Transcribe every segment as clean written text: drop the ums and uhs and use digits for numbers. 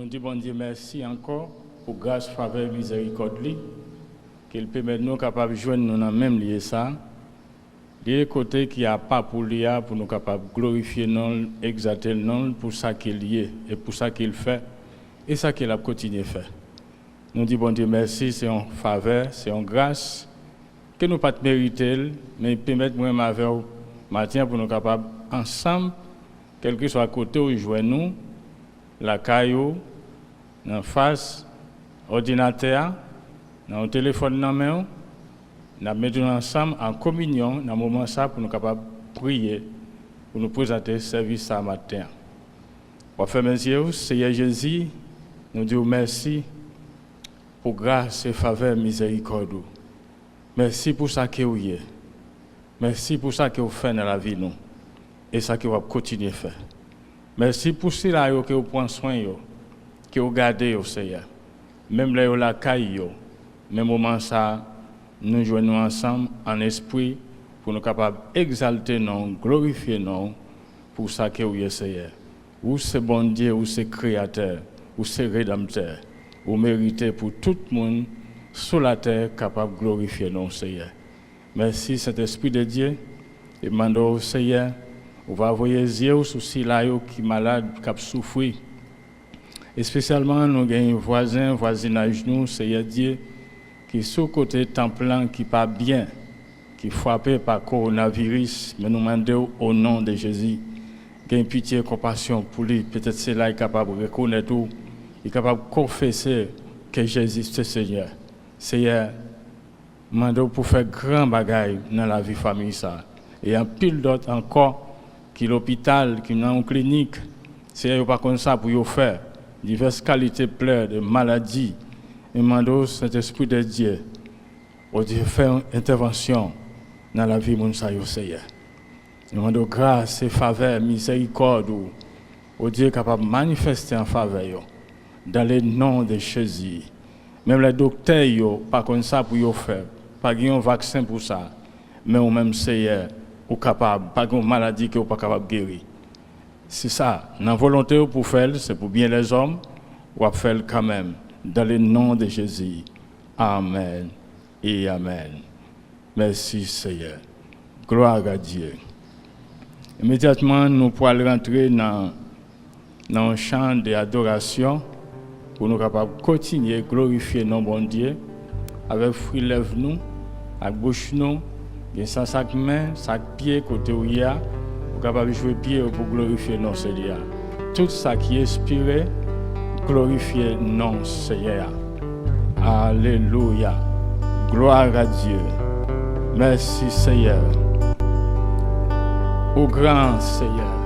disons bon Dieu merci encore pour grâce, faveur, miséricorde, qu'il permet nous capables de joindre nous dans le même lieu ça. Des côtés qui a pas pour l'IA pour nous capables de glorifier non, exalter non pour ça qu'il est et pour ça qu'il fait et ça qu'il a continué à faire. Nous disons bon Dieu merci, c'est en faveur, c'est en grâce que nous pas mériter, mais permettre moi avec matin pour nous capables ensemble, quel que soit côté où joindre nous, la caillou, en face, ordinateur, dans le téléphone dans main, nous mettons ensemble en communion dans le moment ça pour nous capables de prier, pour nous présenter le service ce matin. Pour faire mes yeux, Seigneur Jésus, nous disons merci pour grâce et faveur miséricorde. Merci pour ça que vous êtes. Merci pour ça que vous faites dans la vie nous et ça que vous continuez à faire. Merci pour cela que vous prenez soin, que vous gardez au Seigneur. Même là où la caille, même moment ça, nous joignons ensemble en esprit pour nous capables d'exalter nous, glorifier nous pour ça que vous êtes Seigneur. Vous c'est bon Dieu, vous c'est créateur, vous c'est rédempteur. Vous méritez pour tout le monde sur la terre capable de glorifier nous Seigneur. Merci Saint-Esprit de Dieu. Et demandons au Seigneur, on va envoyer les yeux sur ceux qui sont malades, qui souffrent. Et spécialement, nous avons un voisin, voisinage nous, Seigneur Dieu, qui est sur le côté templant, qui n'est pas bien, qui est frappé par le coronavirus, mais nous demandons au nom de Jésus, qu'il y ait pitié et compassion pour lui. Peut-être c'est là qu'il est capable de reconnaître tout, il est capable de confesser que Jésus est Seigneur. Seigneur, nous demandons pour faire grand bagaille dans la vie famille ça. Et un pile d'autres encore, qui l'hôpital, qui dans une clinique, Seigneur, pas comme ça pour y faire diverses qualités pleurs de maladies. Et demandons Saint-Esprit de Dieu, au Dieu faire une intervention dans la vie de Seigneur. Nous demandons grâce et faveur, miséricorde, au Dieu capable de manifester en faveur dans le nom de Jésus. Même les docteurs, pas comme ça pour y faire, pas un vaccin pour ça, mais au même Seigneur, ou capable, pas une maladie que vous pas capable de guérir. C'est ça, la volonté pour faire, c'est pour bien les hommes, ou à faire quand même, dans le nom de Jésus. Amen et Amen. Merci Seigneur. Gloire à Dieu. Immédiatement, nous pourrons rentrer dans un chant d'adoration pour nous capables continuer à glorifier nos bon Dieu avec fruit lèvres nous, avec bouche nous, et sans sac main, sac pied côté où il y a, pour capable jouer pied pour glorifier nos Seigneur. Tout ça qui est inspiré, glorifier nos Seigneur. Alléluia. Gloire à Dieu. Merci Seigneur. Au grand Seigneur.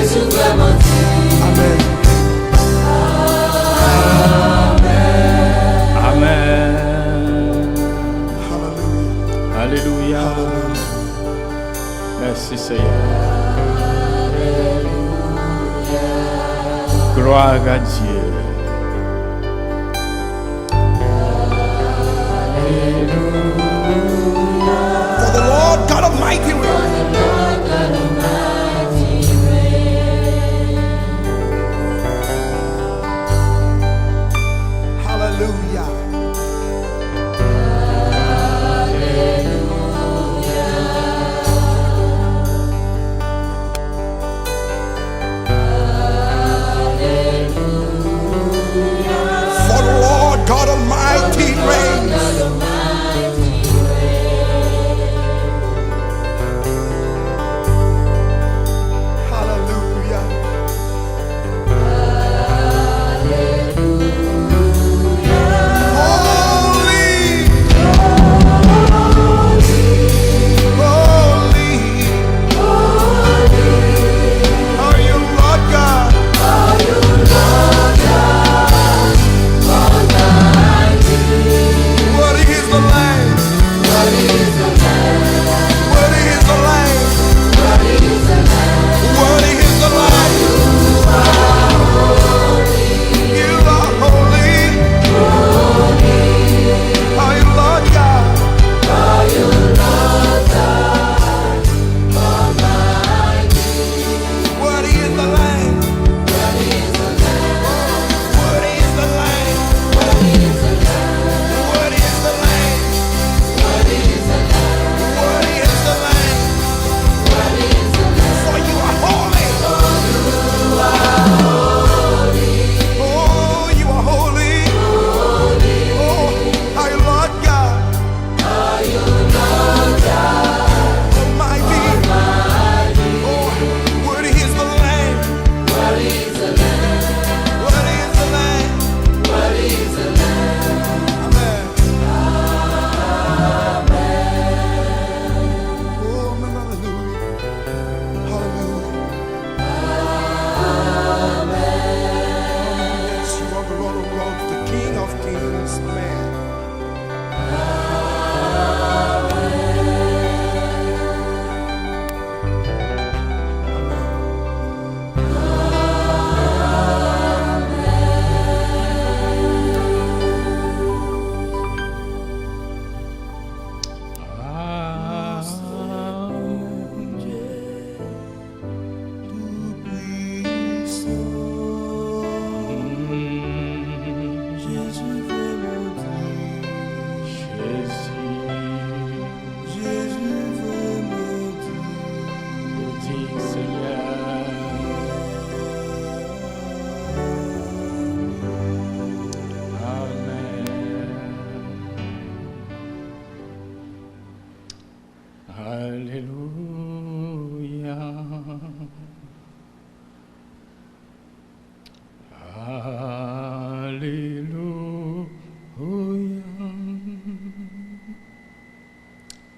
Jésus vraiment dit. Amen. Gloire à Dieu. For the Lord God Almighty reigns. Hallelujah. For the Lord God Almighty reigns. Hallelujah. Holy, holy, are you Lord God? Worthy is the Lamb. Worthy is the Lamb. Worthy is the Lamb. Worthy is the Lamb. You are holy. Are you Lord God? Worthy is the Lamb. Worthy is the Lamb. Worthy is the Lamb. Worthy is the Lamb. Worthy is the Lamb. For you are holy. Oh, you are holy. Oh, are you Lord God? Almighty. Oh, worthy is the Lamb. Worthy is the Lamb. Amen. Oh, amen. Hallelujah. Hallelujah. Yes, you are the Lord of Lords, the King of Kings. Amen.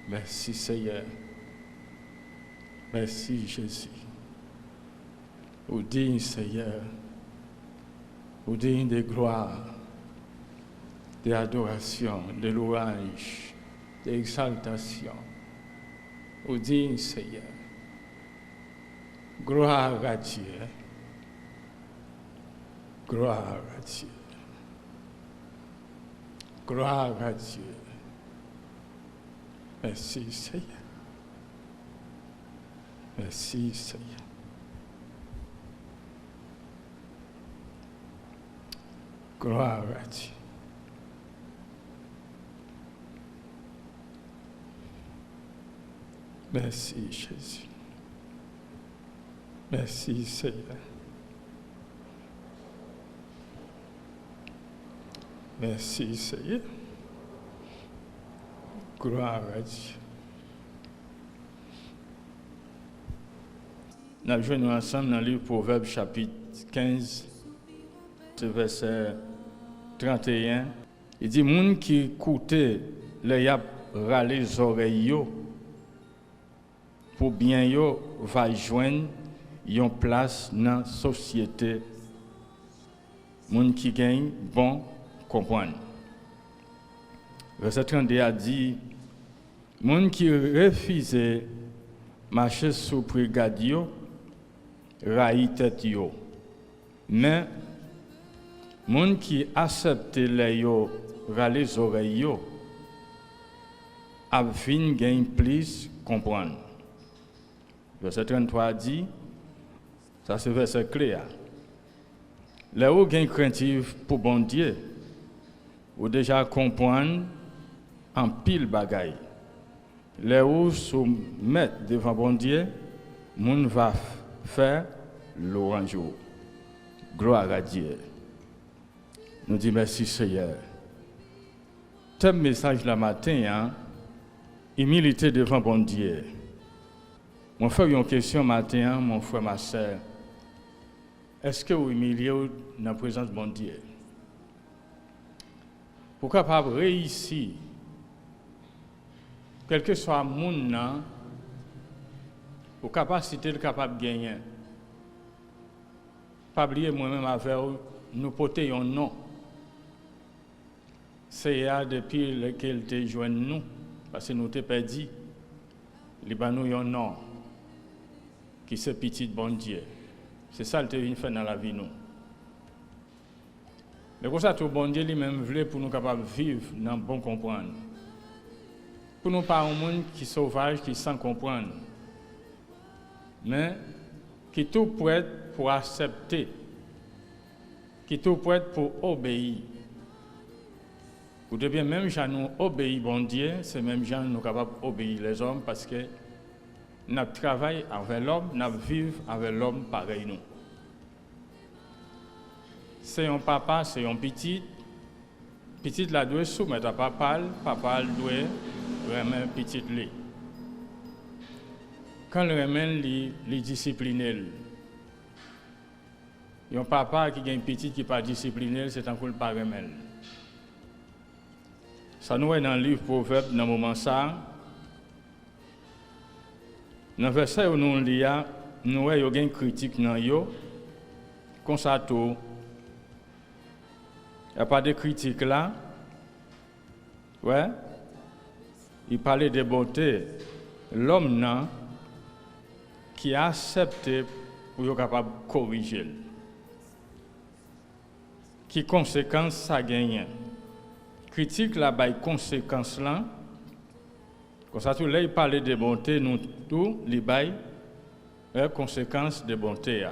Merci Seigneur. Merci Jésus. Au digne Seigneur. Au digne de gloire, d'adoration, de louange, d'exaltation. Au digne Seigneur. Gloire à Dieu. Gloire à Dieu. Gloire à Dieu. Merci Seigneur. Merci Seigneur. Gloire à Dieu. Merci Jésus. Merci Seigneur. Merci Seigneur. Gloire à Dieu. Nous jouons ensemble dans le livre Proverbes chapitre 15, verset 31. Il dit, moun qui écoute le yap râler les oreilles pour bien yo va joindre yon place dans la société. Moun qui gagne bon comprendre. Verset 32 a dit, moun qui refuse marcher sous brigade yo, raï tête yo. Mais Moun qui accepte les yo râler les oreilles yo a fin gain plus comprendre. Verset 33 dit, ça c'est verset clair. Les ou gain craintive pour bon Dieu, ou déjà comprendre en pile bagaille. Les ou soumettre devant bon Dieu, moun va faire l'orange. Gloire à Dieu. Nous disons merci Seigneur. Thème message la matin, hein, humilité devant bon Dieu. Mon frère, une question matin, mon frère, ma soeur. Est-ce que vous humiliez dans la présence de bon Dieu? Pour capable réussir, quel que soit le monde, pour capacité de capable de gagner. Pas oublier moi-même avec nous porter un nom. C'est là depuis lequel tu joins nous, parce que nous t'ai perdu. Il y a un nom qui c'est petit bon Dieu. C'est ça que tu viens faire dans la vie nous. Mais comme ça, tout bon Dieu lui-même voulait pour nous capables de vivre dans le bon comprendre. Pour nous pas un monde qui est sauvage, qui sans comprendre, mais qui est tout prêt pour accepter, qui est tout prêt pour obéir. Vous devez même gens nous obéir bon Dieu, c'est même gens nous capables d'obéir les hommes parce que nous travaillons avec l'homme, nous vivons avec l'homme pareil nous. C'est un papa, c'est un petit. Petit la doit soumettre à papa doit vraiment petit lui. Quand le remen les discipliner. Un papa qui a un petit qui n'est pas discipliné, c'est un coup le pas remen. Ça nous est dans le livre Proverbe, dans le moment ça. Dans le verset où nous lisons, nous avons une critique dans yo, comme ça tout. Il n'y a pas de critique là. Ouais. Il parlait de bonté. L'homme qui a accepté pour être capable de corriger. Qui conséquence ça gagne. Critique là, by conséquence là. Comme ça, tout là, il parlait de bonté, nous tous, les bails, conséquence de bonté.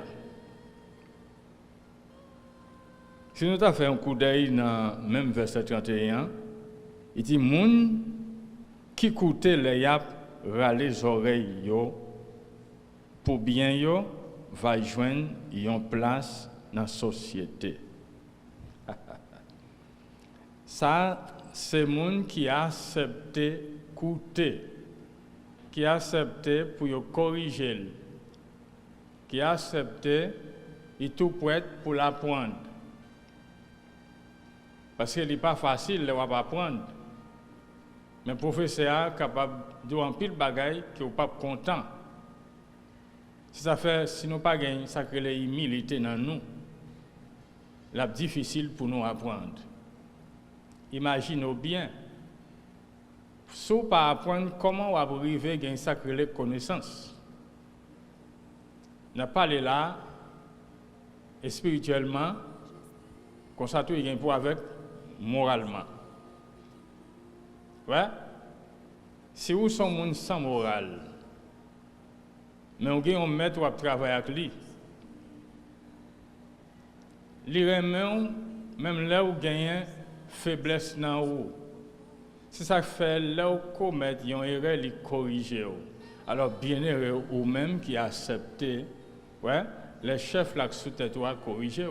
Si nous avons fait un coup d'œil dans le même verset 31, il dit moun qui coûte les yap râler les oreilles yo, pour bien yo, va joindre une place dans la société. Ça, c'est moun qui a accepté coûter, qui a accepté pour yo corriger, qui a accepté et tout prêt pour l'apprendre. Parce qu'il n'est pas facile de apprendre. Mais le professeur est capable de dire un pile de bagaille qui n'est pas content. Si ça fait, si nous pas gagné, ça crée l'humilité dans nous. C'est difficile pour nous apprendre. Imaginez bien. Si vous ne pas apprendre comment vous arriver à gagner ça crée connaissance. On n'a pas là, et spirituellement, comme ça tout est pour avec moralement. Ouais? Si vous êtes un monde sans morale, mais vous avez un maître qui travaille avec lui, il remet même là où vous avez faiblesse dans vous. Si ça fait là où vous commettez une erreur, il corrige. Alors, bien heureux ou même qui accepté, ouais, les chefs là sous tête corriger.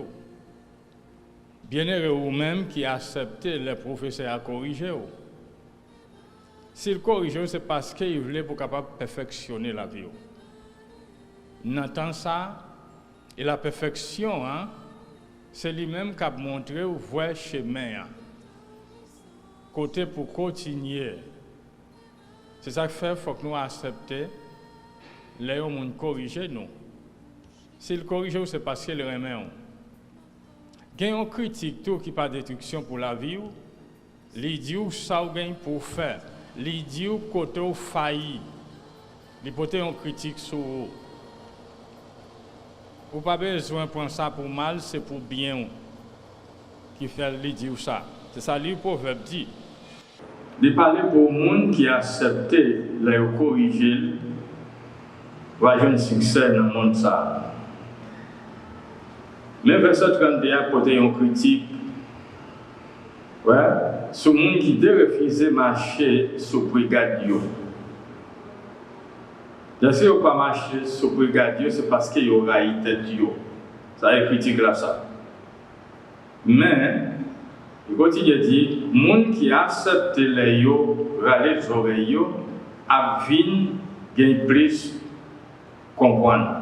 Bien heureux ou même qui accepté les professeurs à corriger. S'il corrige, c'est parce qu'il voulait pour capable perfectionner la vie. On entend ça, et la perfection, hein, c'est lui-même qui a montré où voie chemin. Côté pour continuer. C'est ça qui fait qu'il faut que nous acceptions les gens corriger nous. S'il corrige, c'est parce qu'il remet. Il y a une critique tout qui pas destruction pour la vie. Il dit où ça gagne pour faire. Il dit où côté où failli. Il peut une critique sur vous. Vous n'avez pas besoin de prendre ça pour mal, c'est pour bien. qui fait lui dire ça. C'est ça le proverbe dit. De parler pour le monde qui a accepté les corriger, va avoir un succès dans le monde ça. Mais verset 31 côté une critique. Ouais, ce monde qui a refusé de marcher sous brigade. Bien sûr, il ne pas marcher sous brigade, c'est parce qu'il y aura une tête. Ça est critique là ça. Mais, il continue de dire, les gens qui acceptent les râler les oreilles, a gagné plus comprendre.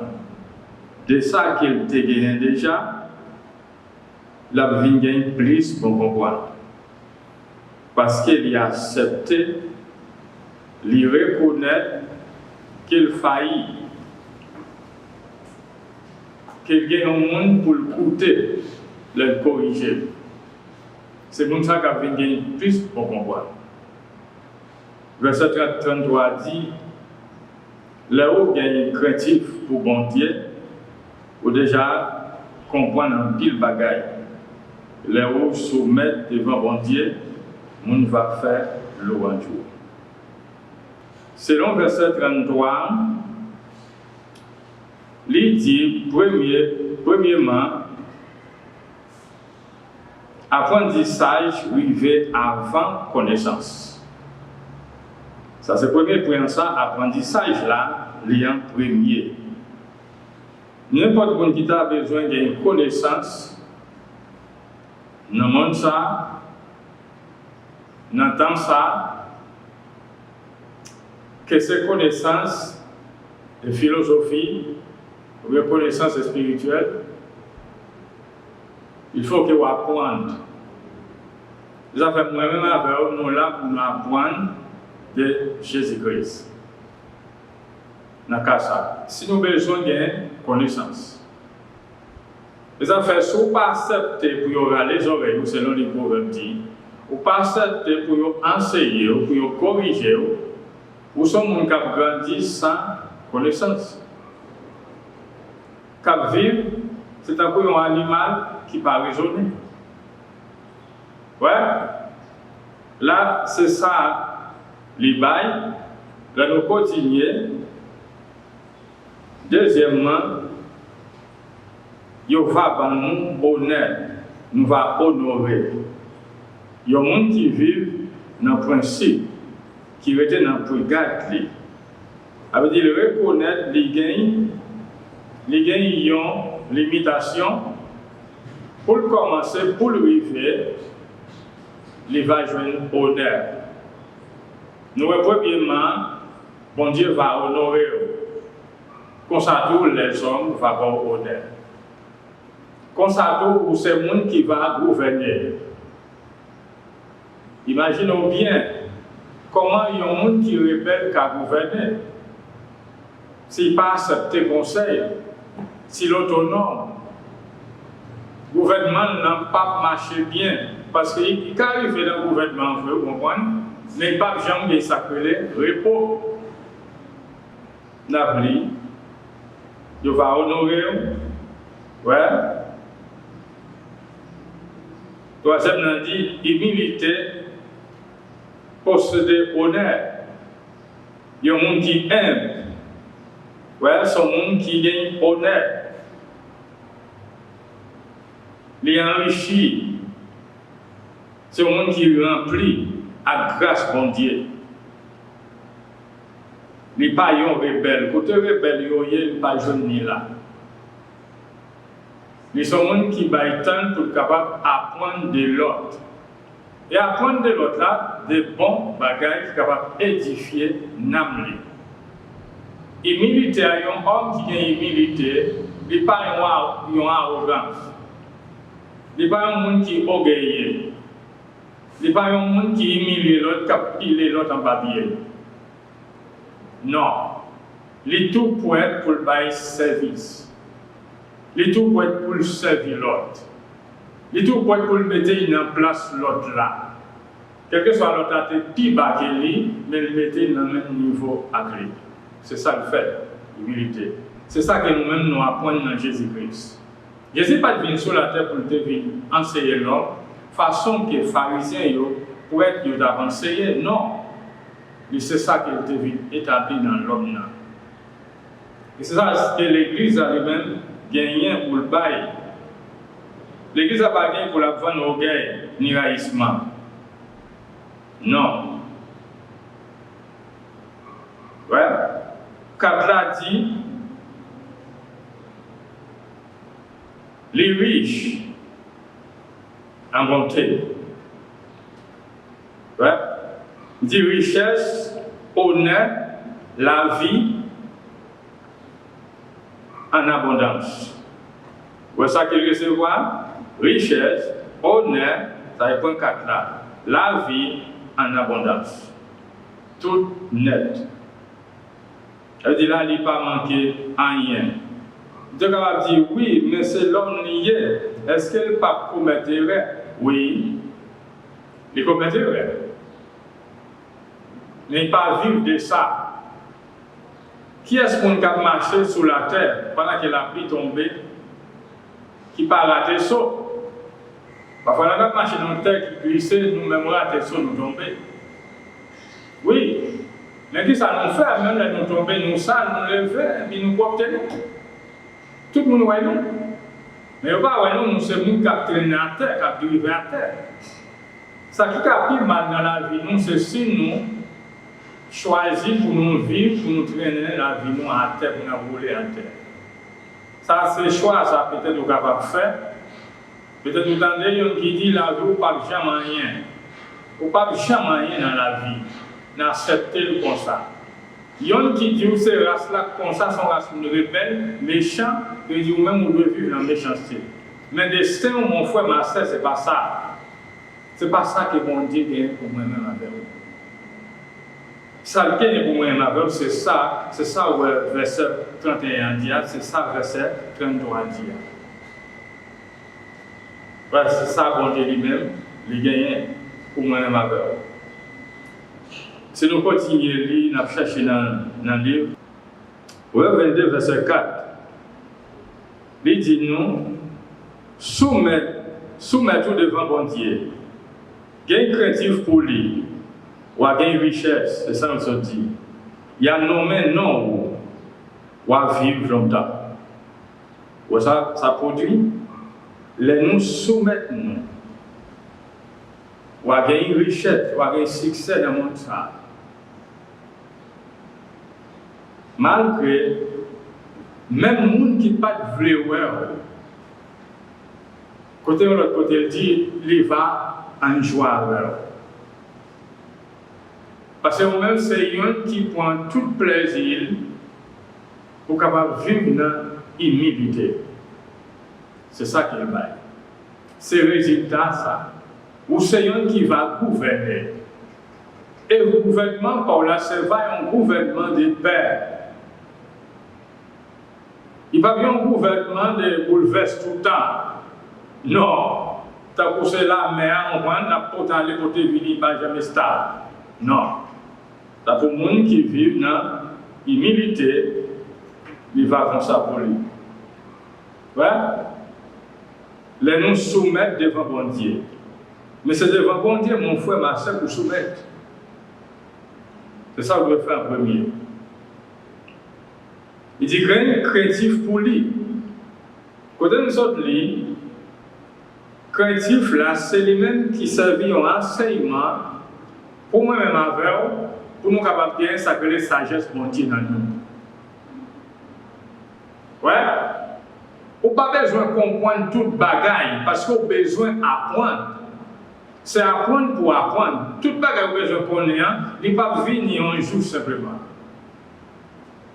De ça qu'il te gagne déjà, la vie gagne plus pour comprendre. Parce qu'il a accepté, il reconnaît qu'il faillit, qu'il y a un monde pour le coûter, le corriger. C'est pour ça qu'il a gagné plus pour comprendre. Verset 33 dit, là où il y a une craintif pour bon Dieu, ou déjà comprendre un pile bagaille. Là où soumettre devant bon Dieu, on va faire louange. Selon verset 33, il dit, premièrement, apprentissage arrivé avant connaissance. Ça, c'est le premier point, ça, apprentissage là, lien premier. N'importe qui a besoin d'une connaissance, dans le monde ça, dans le temps ça, que ces connaissances de philosophie ou de connaissances spirituelles, il faut que vous appreniez. Vous avez moi-même avec nous là pour nous apprendre de Jésus-Christ. Dans le cas ça, si nous avons besoin de connaissance, les affaires sont pas acceptées pour aller les oreilles, selon les proverbes dit, ou pas acceptées pour enseigner, ou pour corriger, ou sont gens qui ont grandi sans connaissance. Cap vivre, c'est un peu un animal qui va raisonner. Ouais, là, c'est ça, les bails, là, nous continuons. Deuxièmement, il va nous honneur, nous va honorer. Il y a des gens qui vivent dans le principe, qui étaient dans le brigade. Ça veut dire reconnaître les gains, ils ont limitation. Pour commencer, pour le arriver, il va jouer honneur. Nous, premièrement, bon Dieu va honorer. Comme ça, tous les hommes vont avoir honneur. Comme ça, tous ces gens qui vont gouverner. Imaginons bien comment il y a un monde qui rebelle qu'à gouverner. S'il pas accepté conseil, s'il est autonome, le gouvernement n'a pas marché bien. Parce qu'il arrive dans le gouvernement, vous comprenez, mais il n'y a pas jamais sacré repos. N'abli. Je vais honorer. Ouais. Troisième, dit humilité, posséder honneur. Il y a un monde qui aime. Ouais, c'est un monde qui gagne honneur. Il est enrichi. C'est un monde qui remplit à grâce de Dieu. Les païens rebelles, côté rebelle, ils ne pas jeunes là. Ils sont gens qui baillent tant pour capable apprendre de l'autre. Et apprendre de l'autre là, des bons bagages capables d'édifier n'amli. Humilité, un homme qui a humilité, il n'est pas une arrogance. Il n'est pas un monde qui est orgueilleux. Il n'est pas un monde qui humilie l'autre, qui pile l'autre en papier. Non. Il est tout pour être pour le service. Il est tout pour être pour le servir l'autre. Il est tout pour être pour le mettre en place l'autre là. Quel que soit l'autre à tête plus bas que lui, mais le mettre dans le même niveau à lui. C'est ça le fait, l'humilité. C'est ça que nous-mêmes nous apprenons dans Jésus-Christ. Jésus n'est pas venu sur la terre pour te enseigner l'homme, façon que les pharisiens pour être avancés. Non. Et c'est ça qui est établi dans l'homme. Et c'est ça que l'Église a lui-même gagné pour le bail. L'Église n'a pas gagné pour la vendre orgueil ni raïssement. Non. Ouais. Quand l'a dit, les riches en bonté. Ouais. Dit richesse, honneur, la vie en abondance. Ouais, ça qu'il recevoir, richesse, honneur, ça est point 4 là. La vie en abondance. Tout net. Elle dit là, il n'a pas manqué rien. Tu es capable de dire oui, mais c'est l'homme lié. Est-ce que le pape commettrait? Oui. Il commettrait. Mais pas vivre de ça. Qui est-ce qu'on a marché sur la terre pendant que la pluie tombée, qui n'a pas raté saut? Parfois, on a marché dans la terre qui glissait, nous-mêmes raté saut, nous tomber. Oui. Mais qui ça nous fait? Même là, nous tomber, nous ça, nous lever, puis nous porter. Tout le monde voit nous. Mais pas nous, c'est nous qui avons traîné à terre, qui avons drivé à terre. Ça qui a pris mal dans la vie, nous, c'est si nous choisissons pour nous vivre, pour nous traîner la vie nous à terre, pour nous rouler à terre. Ça, c'est choix, ça peut-être nous capable de faire. Peut-être nous entendez qui dit la vie, ou pas jamais rien. Ou pas jamais rien dans la vie. N'accepter comme ça. Il y a qui dit que ces races-là, comme ça, sont races rebelles, méchants, et dit même on doit vivre dans la méchanceté. Mais destin, mon frère, ma soeur, c'est pas ça. C'est pas ça que bon Dieu gagne pour moi-même avec vous. Ça qui est pour moi-même avec vous, c'est ça verset 31 dit, c'est ça verset 33 dit. Voilà, c'est ça bon Dieu lui-même, il gagne pour moi-même avec vous. Si nous continuons à lire, nous cherchons dans le livre, 22, verset 4, il dit nous, soumettons devant bon Dieu. Gain craintif pour lui, ou à gain richesse, c'est ça qu'on dit. Il y a nommé non, ou à vivre longtemps. Ou ça produit, les nous soumettons nous. Ou à gain richesse, ou à gain succès dans le monde. Malgré, même les gens qui ne sont pas de vrai, côté l'autre côté, il dit, il va en joie avec eux. Parce que nous-mêmes, c'est un qui prend tout plaisir pour capable vivre dans l'humilité. C'est ça qu'il va. C'est le résultat, ça. Ou c'est un qui va gouverner. Et le gouvernement, par là, c'est un gouvernement de paix. Il n'y a pas bien un gouvernement de bouleverse tout le temps. Non. T'as poussé la mer, on n'a pas allé côté vini, pas jamais stable. Non. C'est pour les gens qui vivent dans l'humilité, il va comme ça pour lui. Ouais? Les nous soumettre devant bon Dieu. Mais c'est devant bon Dieu, mon frère, ma soeur, pour soumettre. C'est ça que je veux faire en premier. Il dit rien craintif pour lui. Quand nous sommes lui, craintif là, c'est lui-même qui servit en enseignement pour moi-même avec pour nous capables bien sacrer sagesse bon Dieu dans nous. Ouais? On n'a pas besoin de comprendre toute bagaille parce qu'on a besoin d'apprendre. C'est apprendre pour apprendre. Toute bagaille qu'on a besoin de connaître, il ne peut pas venir un jour simplement.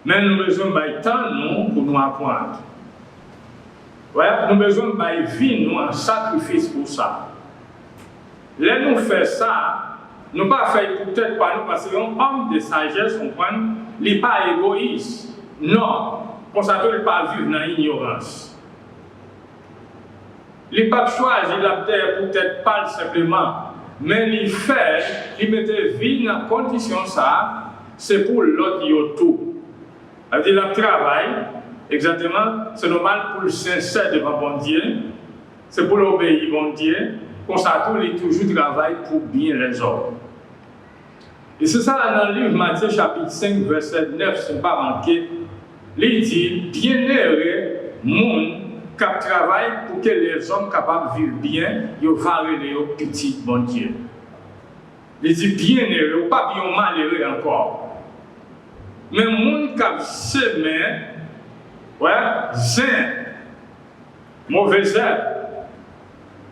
Mais nous avons besoin de temps pour nous apprendre. Ouais, nous avons besoin de vie, nous, un sacrifice pour ça. Là, nous faisons ça, nous ne pas faire peut-être pas nous, parce qu'un homme de sagesse, on prend, il n'est pas égoïste. Non, pour ça, il ne pas vivre dans l'ignorance. Il n'a pas choisi la terre pour peut-être pas simplement, mais il fait, il met vie dans la condition ça, c'est pour l'autre qui est tout. C'est-à-dire, le travail, exactement, c'est normal pour le sincère devant bon Dieu, c'est pour l'obéir bon Dieu, comme ça, tout il toujours travaille pour bien les hommes. Et c'est ça dans le livre Matthieu chapitre 5, verset 9, ce n'est pas manqué. Il dit, bienheureux, monde qui travaille pour que les hommes capables de vivre bien, ils varent les petits bon Dieu. Il dit, bienheureux, pas bien malheureux encore. Mais monde qui a semé, zin, mauvais herbe,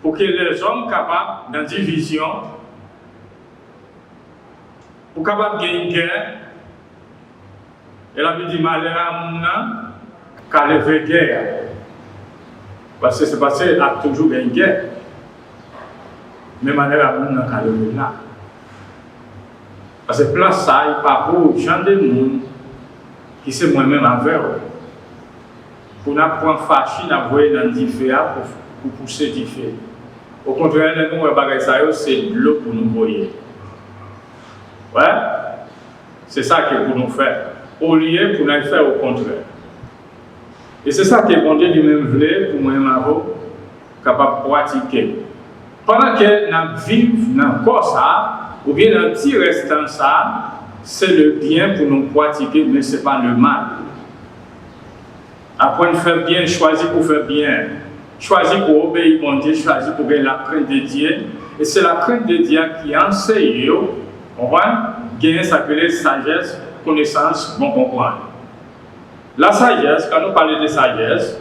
pour que les hommes capables dans division, pour capables de gagner guerre, et la dit malheur à mon âme, qu'à lever guerre. Parce que c'est parce qu'il a toujours gagné guerre. Mais malheur à mon âme, qu'à lever là. Parce que place ça, il n'y a pas pour gens de monde qui c'est moi-même avec eux. Pour nous prendre fâché, nous voyons dans le feu pour pousser du feu. Au contraire, nous, c'est de l'eau pour nous voyer. Ouais, c'est ça que pour nous faire. Au lieu pour nous faire au contraire. Et c'est ça que bon Dieu lui-même voulait pour moi-même capable de pratiquer. Pendant que nous vivons dans le corps ça, ou bien dans le petit restant ça, c'est le bien pour nous pratiquer, mais ce n'est pas le mal. Apprendre à faire bien, choisir pour faire bien. Choisir pour obéir mon Dieu, choisir pour gagner la crainte de Dieu. Et c'est la crainte de Dieu qui enseigne, on va gagner sa sagesse, connaissance, bon comprendre. La sagesse, quand nous parlons de sagesse,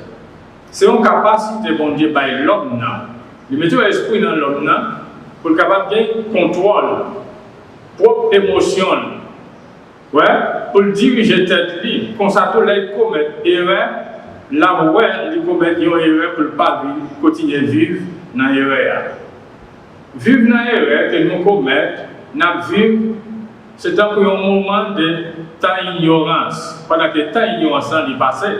c'est une capacité bon Dieu par l'homme. Il met l'esprit dans l'homme pour le capable de contrôle, propre émotion, pour le diriger tête libre, comme ça tout les commettre erreur, là où il commet une erreur pour ne pas continuer à vivre dans l'erreur. Vivre dans l'erreur que nous commettons, c'est un moment de ta ignorance. Pendant que ta ignorance est passée,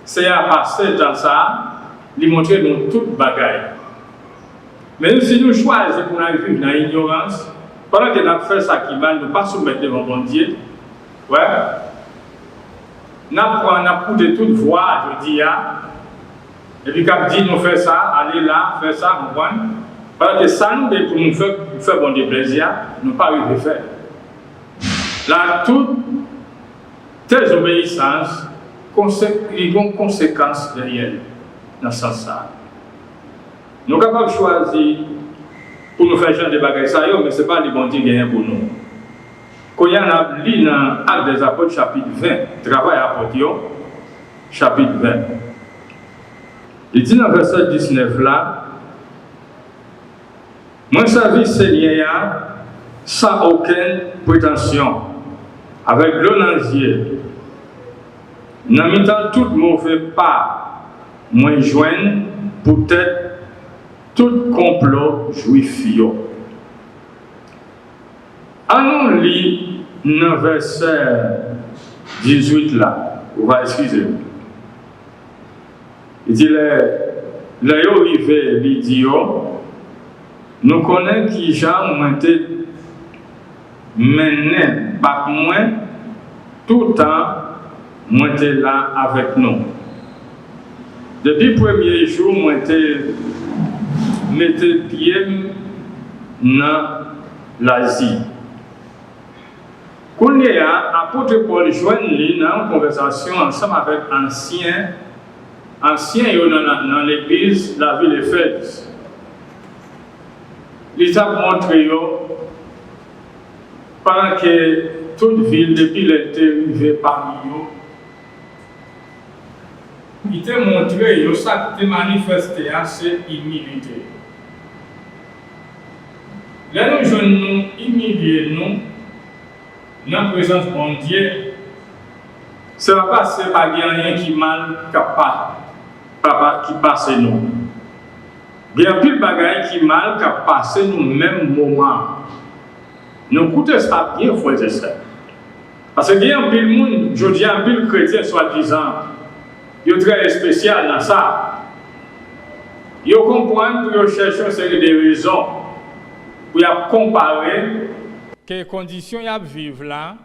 c'est à passer dans ça, lui montrer nous toute bagaille. Mais si nous choisissons pour nous vivre dans l'ignorance, pendant que nous faisons ça qui mal, nous ne pas soumettre devant bon Dieu, nous prenons de toute voie, je dis, et puis quand dit nous faisons ça, aller là, faire ça, nous prenons. Parce que ça nous dit pour nous faire bon Dieu plaisir, nous ne pas arriver à faire. Là, toutes tes obéissances, ils ont conséquences derrière, dans ce sens-là. Nous sommes capables de choisir pour nous faire changer des bagages, mais ce n'est pas les bons Dieu qui gagnent pour nous. Quand il y a lu dans Actes des Apôtres, chapitre 20, travail à apôtres, chapitre 20. Il dit dans le verset 19 là, moi, servi Seigneur sans aucune prétention, avec l'onanzier. N'en mettant tout mauvais pas, moi joindre peut-être tout complot juif. En nous lit dans le verset 18 là, vous va excuser. Il dit les arrivés, il dit nous connaissons qui Jean ont été menés par moi tout le temps, moi été là avec nous. Depuis le premier jour, moi été metté pied dans l'Asie. Quand il y a l'apôtre Paul joint lui dans une conversation ensemble avec anciens dans l'église de la ville d'Éphèse. Il a montré pendant que toute ville, depuis l'arrivée parmi eux, il t'a montré ça qui manifesté c'est humilité. Là, nous jeunes humilier nous dans la présence de Dieu. Ce n'est pas ce pas rien qui mal qui passe nous. Bien plus de bagaille qui mal qui passe nous même moment. Nous écoutons ça bien, frères et sœurs. Parce que il y a un peu de monde, je dis un peu de chrétien soi-disant, il est très spécial dans ça. Ils comprennent pour chercher une série de raisons pour comparer quelles conditions ils vivent là,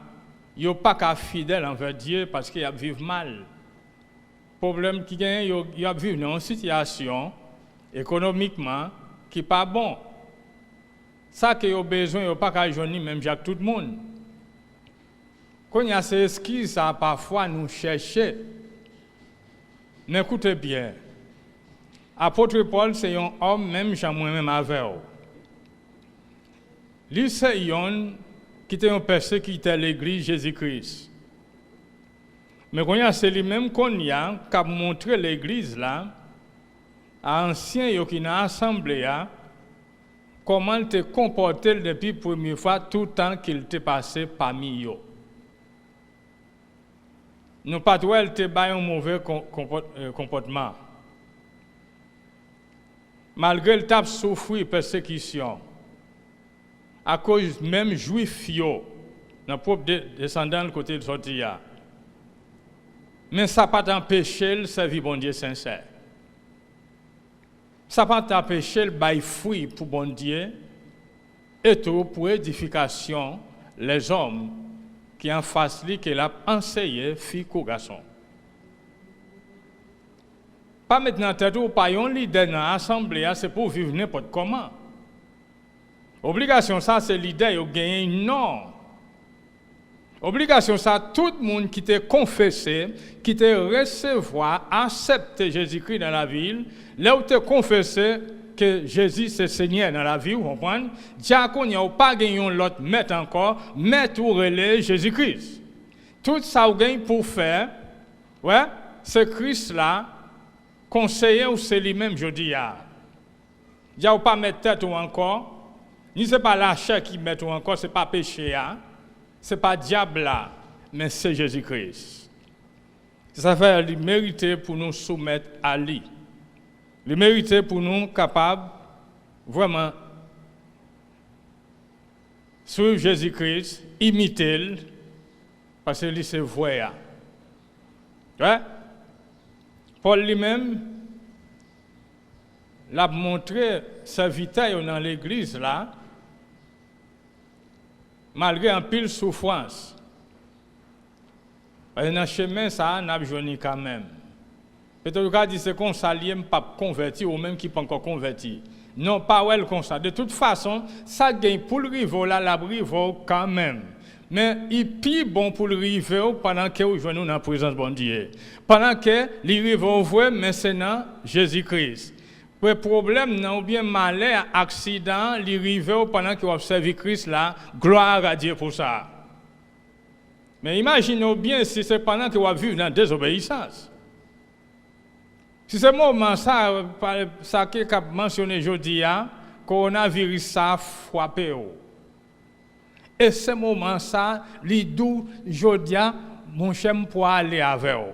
ils ne sont pas fidèles envers Dieu parce qu'ils vivent mal. Le problème qui est qu'ils vivent dans une situation économiquement, qui pas bon. Ça que yo besoin yo pas ka joindre même Jacques tout le monde. Quand il y a ces excuses ça parfois nous chercher. Mais écoutez bien. Apôtre Paul c'est un homme même Jean moi-même avec. Lui c'est un qui était un persécuteur de l'église Jésus-Christ. Mais quand il y a c'est lui-même qu'on y a qui a montré l'église là à ancien yo qui n'a assemblée comment il te comporté depuis la première fois tout le temps qu'il t'est passé parmi eux. Nous pas toi il te bail un mauvais comportement. Malgré le tape souffrir persécution à cause même juif yo dans propre descendant le côté de sortir. Mais ça pas t'empêcher de servir bon Dieu sincère. Ça pas t'empêcher de bail fruit pour bon Dieu et tout pour édification les hommes qui en face lui qu'il a enseigné fille ou garçon. Pas maintenant tête ou pas un leader dans l'assemblée c'est pour vivre n'importe comment. Obligation ça c'est leader yo gagner non. Obligation ça tout le monde qui t'a confessé, qui t'a recevoir, accepter Jésus-Christ dans la ville, là où t'a confessé que Jésus c'est Seigneur dans la vie, vous comprenez? Diacon n'y a pas gagné l'autre mettre encore, mettre ou relais Jésus-Christ. Tout ça vous gagne pour faire, ouais, ce Christ là conseiller ou c'est lui-même je dis ya. Dia ou pas mettre tête ou encore, ni c'est pas la chair qui met ou encore, c'est pas péché ya. Ce n'est pas diable là, mais c'est Jésus-Christ. Ça fait le mériter pour nous soumettre à lui. Le mériter pour nous capables vraiment suivre Jésus-Christ, imiter, parce que lui c'est vrai. Ouais? Paul lui-même l'a montré sa vitesse dans l'église là. Malgré un pile souffrance. Parce que dans le chemin, ça, on a besoin quand même. Peut-être qu'on dit que c'est qu'on s'allie, pas converti, ou même qui pas encore converti. Non, pas ouais comme ça. De toute façon, ça gagne pour le riveau, là, la riveau quand même. Mais il est plus bon pour le riveau pendant que vous venez dans la présence de Dieu. Pendant que le riveau vrai, mais c'est dans Jésus-Christ. Le problème, non, ou bien malheur, accident, les river pendant que vous observez Christ là, gloire à Dieu pour ça. Mais imaginez bien si c'est pendant que vous vivez dans la désobéissance. Si c'est moment ça, ça qui a mentionné aujourd'hui, coronavirus ça frappé. Et ce moment ça, les doux aujourd'hui, mon cher pour aller avec vous.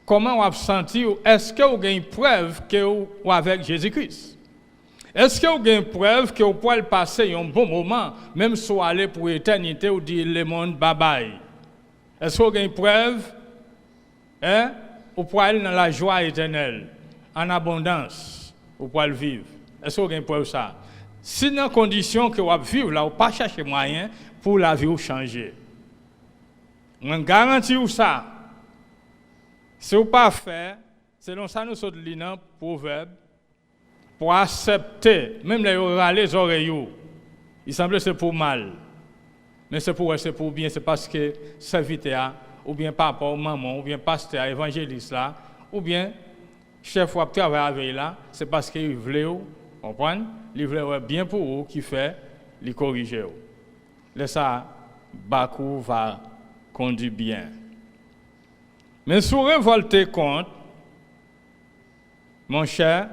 Comment vous avez senti? Est-ce que vous avez une preuve que vous êtes avec Jésus-Christ? Est-ce que vous avez une preuve que vous pouvez passer un bon moment, même si vous allez pour l'éternité ou dire le monde bye-bye? Est-ce que vous avez une preuve? Hein? Vous pouvez aller dans la joie éternelle, en abondance, vous pouvez le vivre. Est-ce que vous avez une preuve de ça? Si dans les conditions que vous vivez là, vous ne pas chercher moyen pour la vie changer. Je garantis ça. Si vous pas fait, selon ça nous sommes dans le proverbe, pour accepter, même les oreilles, il semble que c'est pour mal. Mais c'est pour bien, c'est parce que serviteur, ou bien papa, ou maman, ou bien pasteur, évangéliste là, ou bien chef ou travail avec là, c'est parce qu'il voulait, comprendre, il voulait bien pour vous, qui fait, il corriger. Laisse ça, Bakou va conduire bien. Mais si vous révoltez contre, mon cher,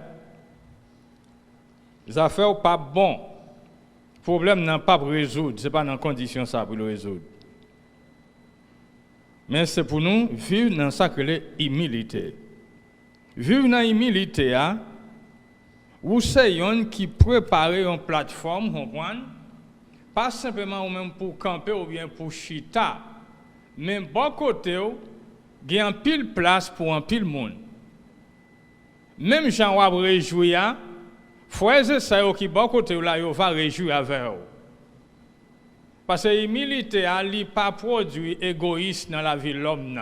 les affaires sont pas bon. Le problème n'a pas pour résoudre, ce n'est pas dans condition ça pour le résoudre. Mais c'est pour nous vivre dans ça que l'humilité. Vivre dans l'humilité, vous c'est un qui prépare une plateforme, comprenez? Pas simplement même pour camper ou bien pour chita, mais bon côté, il y a un pile place pour un pile monde. Même Jean va réjouir, frères et sœurs qui bon côté là, il va réjouir avec eux. Parce que l'humilité n'est pas produit égoïste dans la vie de l'homme.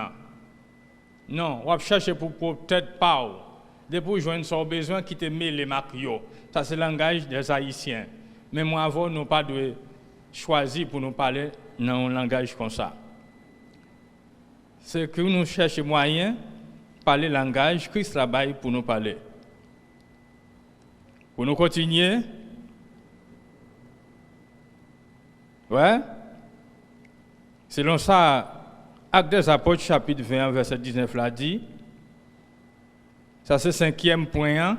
Non, on va chercher pour peut-être pas. de pour joindre son besoin qui te met les macrios. Ça c'est le langage des Haïtiens. Mais moi avant nous pas de choisir pour nous parler dans un langage comme ça. C'est que nous cherchons moyen parler langage Christ là-bas pour nous parler. Pour nous continuer. Ouais. Selon ça, Actes des Apôtres, chapitre 21, verset 19, l'a dit. Ça, c'est le 5e point.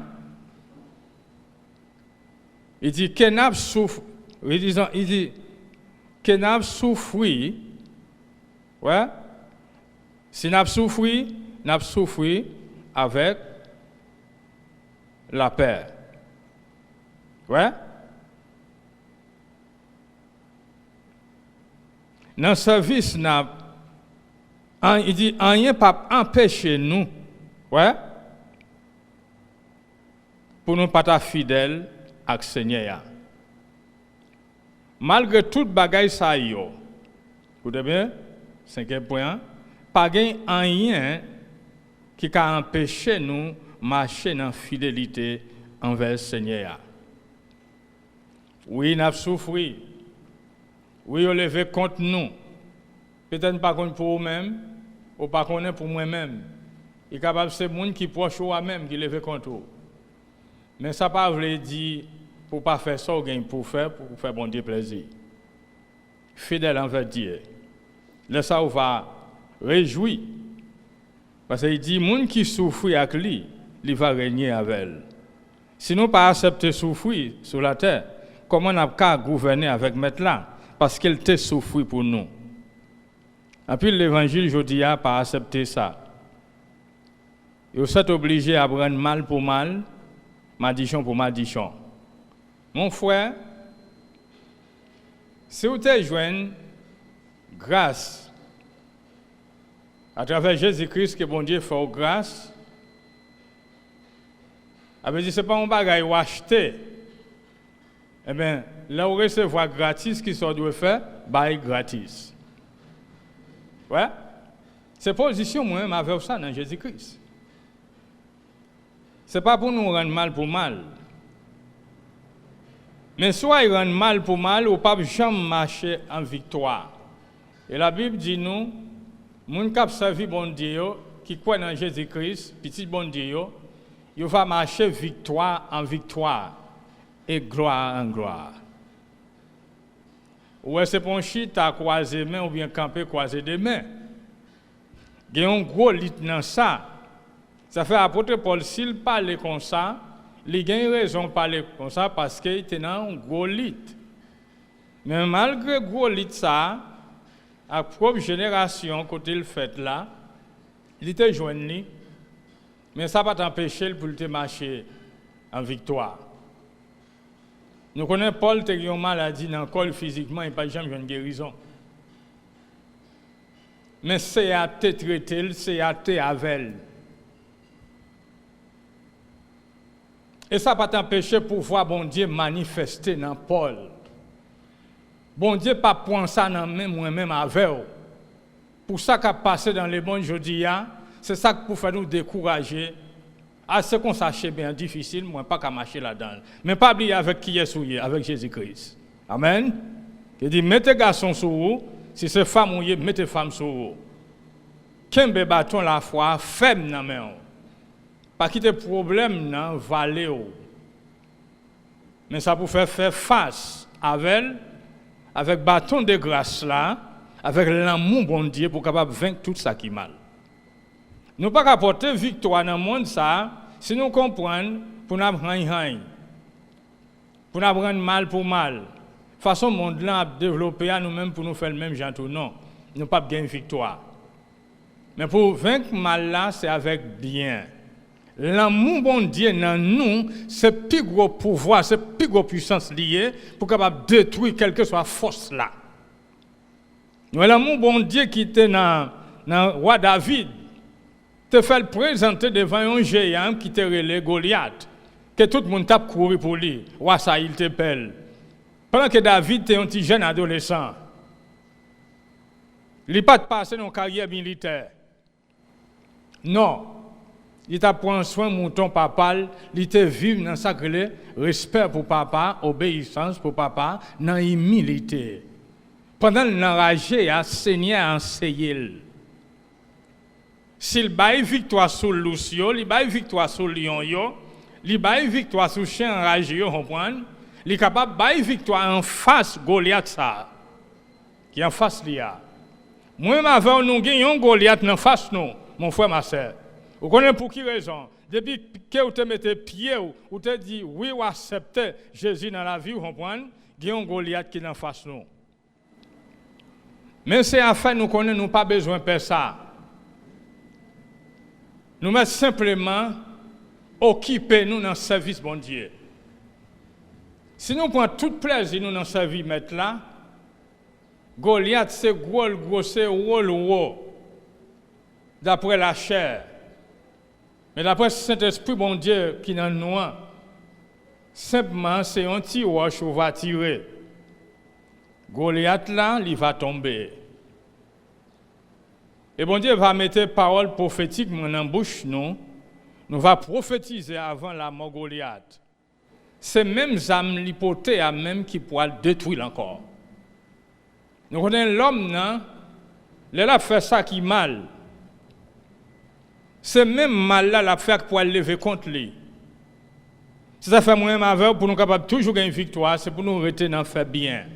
Il dit, Kenab souffre. Il dit, Kenab souffrit. Ouais. Si n'a souffri avec la paix. Ouais. Dans le service, il dit, rien pas empêcher nous, ouais, pour nous pas être fidèles avec le Seigneur. Malgré toute bagaille ça yo, écoutez bien, 5e point, pas rien qui a empêché nous marcher dans la fidélité envers le Seigneur. Oui, nous avons souffert. Oui, on levé contre nous. Peut-être pas contre pour vous-même, ou pas contre pour moi-même. Il est capable de ser monde qui proche ou même qui levé contre vous. Mais ça pas veut dire pour pas faire ça, pour faire bon Dieu plaisir. Fidèle envers Dieu. Là ça on va réjouir. Parce qu'il dit monde qui souffre avec lui, il va régner avec elle. Si nous pas accepter souffrir sur la terre, comment on a qu'à gouverner avec maître là? Parce qu'elle t'a souffert pour nous. Et puis l'évangile, je dis, n'a pas accepté ça. Vous êtes obligé à prendre mal pour mal, maldition pour maldition. Mon frère, si vous te joignez grâce à travers Jésus-Christ que bon Dieu fait grâce, ce n'est pas un bagage ou acheter. Eh bien, là où recevoir gratis, qui sont doit faire, bail gratis. Ouais? C'est position moi-même avec ça dans Jésus-Christ. Ce n'est pas pour nous rendre mal pour mal. Mais soit il rend mal pour mal, ou pas jamais marcher en victoire. Et la Bible dit nous, moun k'ap servi bon Dieu, qui croit dans Jésus-Christ, petit bon Dieu, il va marcher victoire en victoire et gloire en gloire. Ou est-ce qu'on chite à croiser main ou bien camper croiser des mains? Il y a un gros lit dans ça. Ça fait apôtre Paul, s'il parle comme ça, il a une raison de parler comme ça parce qu'il était dans un gros lit. Mais malgré le gros lit, ça, à la propre génération, côté le fait là, il était joint, mais ça ne va pas t'empêcher pour te marcher en victoire. Nous connaissons Paul qui a une maladie dans le corps physiquement, il n'a pas jamais une guérison. Mais c'est à te traiter, c'est à te avec. Et ça ne va pas t'empêcher pour voir bon Dieu manifester dans Paul. Bon Dieu pas prendre ça dans moi-même avec. Pour ça qu'a passé dans les bons jours, c'est ça pour faire nous décourager. À ce qu'on sache bien difficile, moi pas qu'à marcher là-dedans. Mais pas oublier avec qui est souillé, avec Jésus-Christ. Amen. Il dit mettez garçon sur vous, si c'est femme ou mettez femme sur vous. Kembe bâton la foi, ferme dans main. Pas quitter problème dans vallée. Mais ça pour faire face avec bâton de grâce là, avec l'amour bon Dieu pour capable vaincre tout ça qui est mal. Nous pas apporter victoire dans le monde ça, si nous comprenons pour nous rendre pour nous rendre mal pour mal. Façon monde là a développé à nous-mêmes pour nous faire le même genre tout non, nous pas gagner victoire. Mais pour vaincre mal là, c'est avec bien. L'amour bon Dieu dans nous, c'est plus gros pouvoir, c'est plus gros puissance liée pour capable détruire quelle que soit force là. L'amour bon Dieu qui était dans roi David te fait le présenter devant un géant qui te relève Goliath, que tout le monde tape courir pour lui. Roi ça il te pèle. Pendant que David était un petit jeune adolescent, il n'a pas passé dans une carrière militaire. Non. Il t'a prend soin mouton papa, il te vivre dans sacré respect pour papa, obéissance pour papa, dans humilité. Pendant l'enragé, à Seigneur enseigner. S'il baille victoire sur Lucio, il baille victoire sur Lion yo, il baille victoire sur chien enragé, vous comprenez? Il est capable de bailler victoire en face Goliath ça. Qui en face là. Moi avec nous gagnons Goliath en face nous, mon frère ma sœur. Vous connaissez pour qui raison? Depuis que vous te mettez pied ou te dit oui ou accepter Jésus dans la vie, vous comprenez? Gagnons Goliath qui est en face nous. Mais c'est afin nous connaissons, nous pas besoin de faire ça. Nous mettons simplement occuper nous dans le service bon Dieu. Si nous prenons tout plaisir nous dans le service mettre là, Goliath c'est gros c'est gros d'après la chair. Mais d'après le Saint-Esprit bon Dieu qui dans nous, simplement c'est un petit roche où va tirer. Goliath là, il va tomber. Et bon Dieu va mettre parole prophétique dans la bouche nous. Nous va prophétiser avant la mort Goliath. C'est même âme l'hypothèse à même qui pourra détruire encore. Nous connaissons l'homme, non? Il a fait ça qui mal. C'est même mal là la faire pour lever contre lui. Si ça fait moi-même avec pour nous capables toujours gagner une victoire, c'est pour nous rester dans faire bien.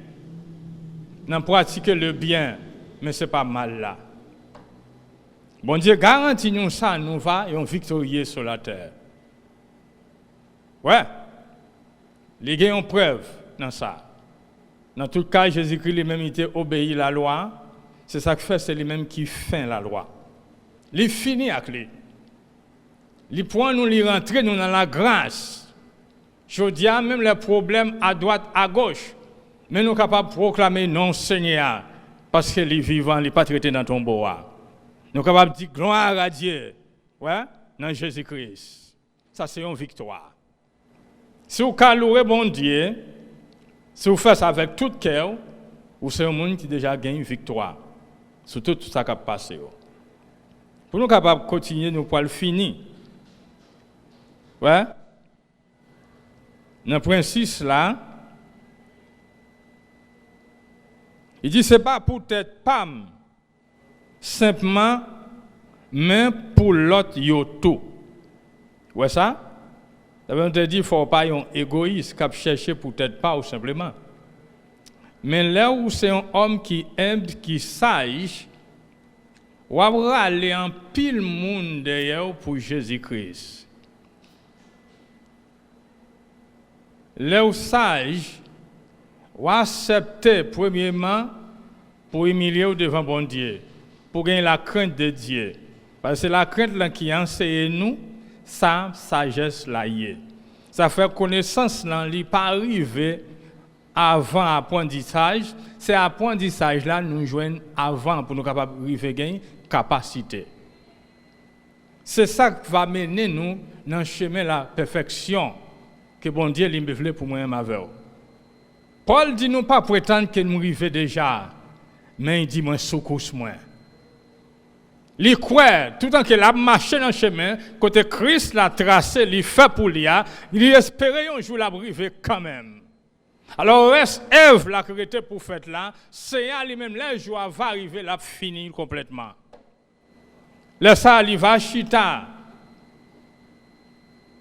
Dans pratiquer le bien, mais c'est pas mal là. Bon Dieu garantit nous ça, nous va et on victorieux sur la terre. Ouais. Les gars ont preuve dans ça. Dans tout cas, Jésus-Christ lui-même était obéi la loi. C'est ça que fait, c'est lui-même qui fait la loi. Il finit avec lui. Il prend nous, il rentre nous dans la grâce. Je dis même les problèmes à droite, à gauche. Mais nous sommes capables de proclamer non Seigneur. Parce que les vivants, il n'est pas traité dans ton bois. Nous sommes capables de dire gloire à Dieu. Ouais, dans Jésus-Christ. Ça, c'est une victoire. Si vous louez bon Dieu, si vous faites ça avec tout cœur, vous êtes un monde qui déjà gagne une victoire. Sur tout ça qui a passé. Pour nous capables de continuer, nous pouvons le finir. Ouais? Dans le point 6 là, il dit c'est pas pour tête pam, simplement, mais pour l'autre yoto. Ouais ça? On te dit qu'il ne faut pas être égoïste qui chercher pour tête pas ou simplement. Mais là où c'est un homme qui aime, qui sage, on va aller en pile monde derrière pour Jésus-Christ. Là où sage, on va accepter premièrement pour humilier devant bon Dieu, pour gagner la crainte de Dieu. Parce que c'est la crainte là qui enseigne nous. Ça, sagesse là y est. Ça fait connaissance là, il pas arrivé avant apprentissage. C'est apprentissage là nous joignent avant pour nous capables arriver gagner capacité. C'est ça qui va mener nous dans le chemin de la perfection que bon Dieu lui veut pour moi-même avec. Paul dit nous pas prétendre que nous arrivons déjà, mais il dit moi secousse moi. Il croit, tout en qu'il a marché dans le chemin, côté Christ l'a tracé, il fait pour lui, il espérait un jour l'arriver quand même. Alors, reste Ève, la créée pour faire là, c'est lui-même, le jour va arriver, l'a fini complètement. Le ça, il va chita,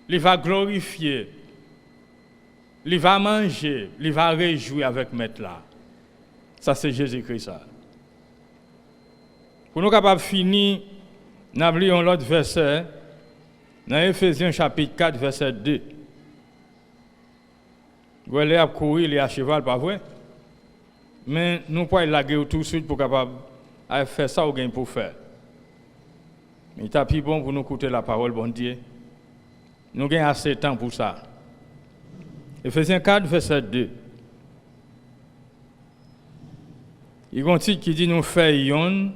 il va glorifier, il va manger, il va réjouir avec maître là. Ça, c'est Jésus-Christ, ça. Pour nous capables de finir, nous avons l'autre verset, dans Éphésiens chapitre 4, verset 2. Vous allez courir, il est à cheval, pas vrai? Mais nous ne pouvons pas laguer tout de suite pour capable de faire ça ou gain pour faire. Mais il est plus bon pour nous écouter la parole, bon Dieu. Nous avons assez de temps pour ça. Éphésiens 4, verset 2. Il y a un titre qui dit nous faisons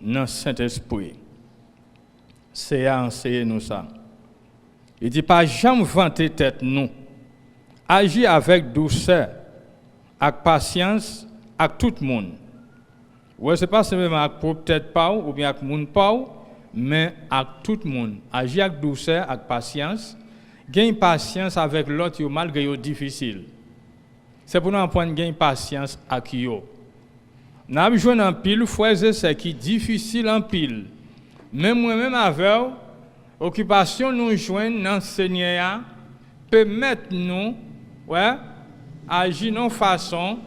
dans le Saint-Esprit. C'est à enseigner nous ça. Il dit pas jamais vanter tête nous. Agir avec douceur, avec patience, avec tout le monde. Ouais, c'est pas simplement avec propre tête pas ou bien avec monde pas, mais avec tout le monde. Agir avec douceur, avec patience. Gagne patience avec l'autre malgré que difficile. C'est pour nous apprendre à gagner patience avec eux. Nous avons joué en pile, frères et sœurs, qui est difficile en pile. Même moi-même avec occupation nous joindre dans le Seigneur, permettre nous, agir de façon,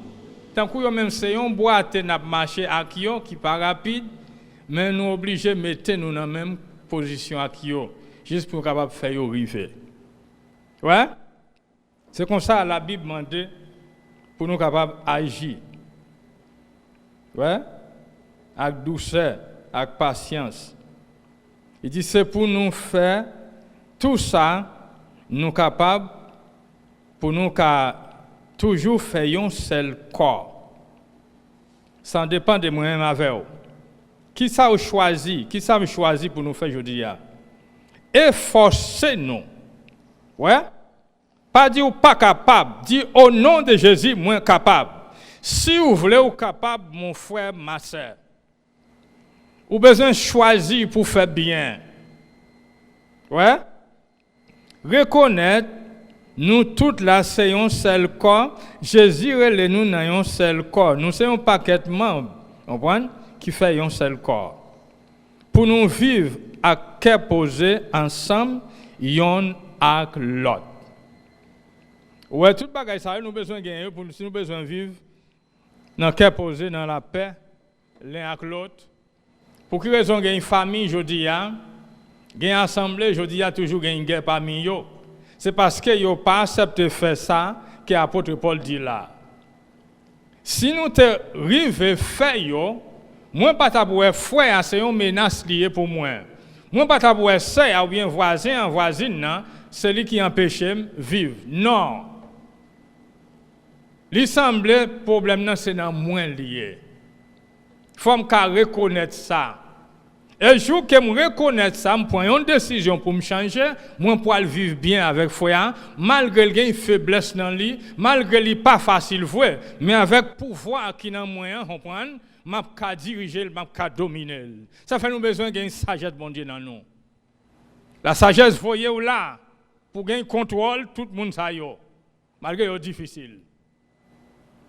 tant que même c'est un boîte n'a marché avec eux qui pas rapide, mais nous obligés de mettre nous dans la même position avec eux, juste pour capable faire arriver. Ouais? C'est comme ça la Bible demande pour nous capables d'agir. Ouais? Avec douceur, avec patience. Il dit c'est pour nous faire tout ça, nous capables, pour nous toujours faire un seul corps. Ça dépend de moi-même avec vous. Qui ça a choisi? Qui ça a choisi pour nous faire aujourd'hui? Efforcez-nous. Ouais? Pas dire pas capable, dire au nom de Jésus, moi capable. Si vous voulez être capable, mon frère, ma soeur, vous avez besoin de choisir pour faire bien. Ouais? Reconnaître, nous tous là, c'est un seul corps. Jésus et nous dans un seul corps. Nous sommes un paquet de membres, comprenez, qui fait un seul corps. Pour nous vivre à cœur posé ensemble, yon avec l'autre. Ouais, tout bagage ça, nous besoin de gagner pour nous besoin de vivre dans cœur posé, dans la paix, l'un avec l'autre. Pour quelle raison gagne famille, je dis, gagne assemblée, je dis, toujours gagne guerre parmi eux. C'est parce que yo pas accepté faire ça que l'apôtre Paul dit là. Si nous te rive faire yo, moi pas taboué frère, c'est une menace liée pour moi. Moi pas taboué sœur ou bien voisin, voisine, c'est lui qui empêche de vivre. Non. Il semble le problème c'est dans moins lié. Faut me reconnaître ça. Et le jour que je reconnais ça, je prends une décision pour me changer, moi pour vivre bien avec frère, malgré qu'il y ait une faiblesse dans lui, malgré qu'il n'est pas facile voir, mais avec pouvoir qui est dans moi, comprendre, je peux diriger, je peux dominer. Ça fait nous besoin d'une sagesse bon Dieu dans nous. La sagesse, voyez où là, pour gagner contrôle, tout le monde ça y est, malgré que c'est difficile.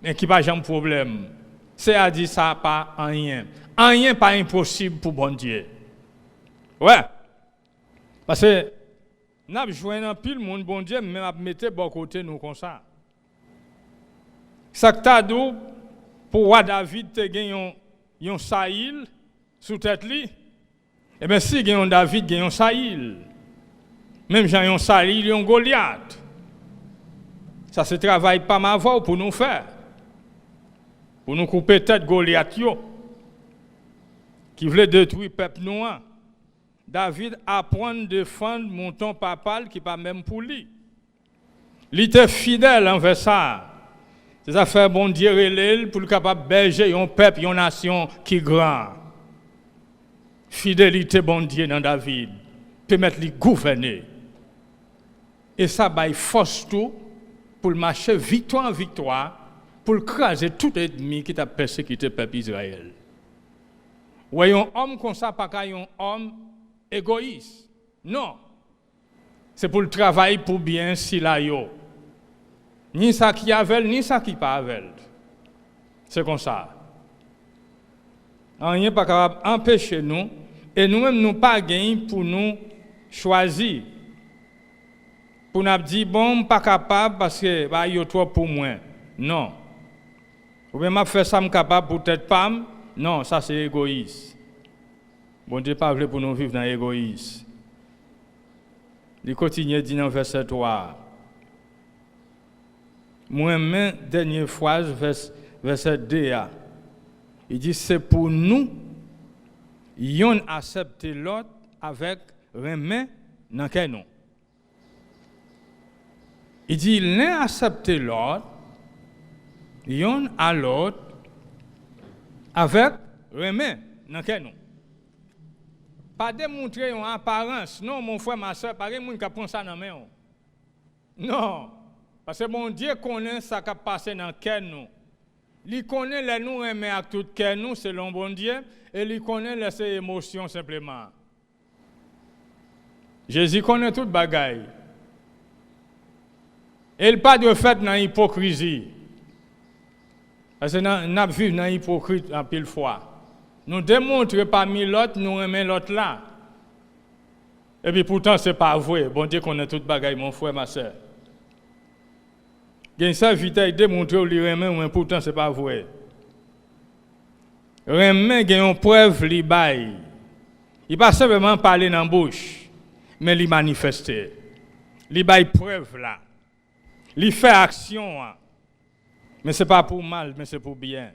Mais qui pas jamais problème. C'est à dire ça pas rien. Rien pas impossible pour bon Dieu. Ouais. Parce que nous avons joué un pile monde bon Dieu, mais nous mettons bon côté nous comme ça. Ça que t'as dit pour roi David te gagné un Saïl sous tête li. Eh bien si gagné un David gagné un Saïl. Même j'ai un Saïl, un Goliath. Ça se travaille pas ma voix pour nous faire. Pour nous couper tête Goliath qui voulait détruire le peuple noir. David apprend à défendre mon ton papal qui n'est pas même pour lui. Il était fidèle envers ça. C'est ça fait bon Dieu pour le capable berger un peuple, une nation qui est grand. Fidélité bon Dieu dans David. Permettre lui gouverner. Et ça baille force tout pour marcher victoire en victoire, pour craser tout ennemi qui t'a persécuté le peuple Israël. Voyons un homme comme ça, pas un homme égoïste. Non. C'est pour le travail pour bien si là yo. Ni ça qui avait, ni ça qui pas avec. C'est comme ça. Rien pas capable d'empêcher nous et nous-mêmes nous pas gagner pour nous choisir. Pour nous dire bon pas capable parce que bah yo trop pour moi. Non. Ou bien m'a fait ça me capable pour peut-être pas. Non, ça c'est égoïste. Bon Dieu pas voulu pour nous vivre dans l'égoïsme. Il continue dit dans verset 3. Moi-même, dernière phrase, verset 2. Il dit c'est pour nous, yon accepter l'autre avec remè dans quel nom. Il dit l'un accepter l'autre, yon à l'autre avec remè dans quel nom. Pas démontrer une apparence. Non, mon frère, ma soeur, pas de monde qui prend ça dans main. Non. Parce que mon Dieu connaît ça qui passe dans quel nous. Il connaît les nous aimer avec tout quel nous selon bon Dieu et il connaît les émotions simplement. Jésus connaît toute bagaille. Et il pas de fait dans l'hypocrisie. Parce que nous vivons dans l'hypocrite en pile fois. Nous démontrons parmi l'autre, nous remettons l'autre là. Et puis pourtant, ce n'est pas vrai. Bon Dieu connaît toute bagaille, mon frère, ma soeur. Il y a une seule vitesse démontrer lui remet, mais pourtant, ce n'est pas vrai. Remet, il y a une preuve, il baille. Il ne pas simplement parler dans la bouche, mais il manifeste. Il baille preuve là. Il fait action. Mais ce n'est pas pour mal, mais c'est pour bien.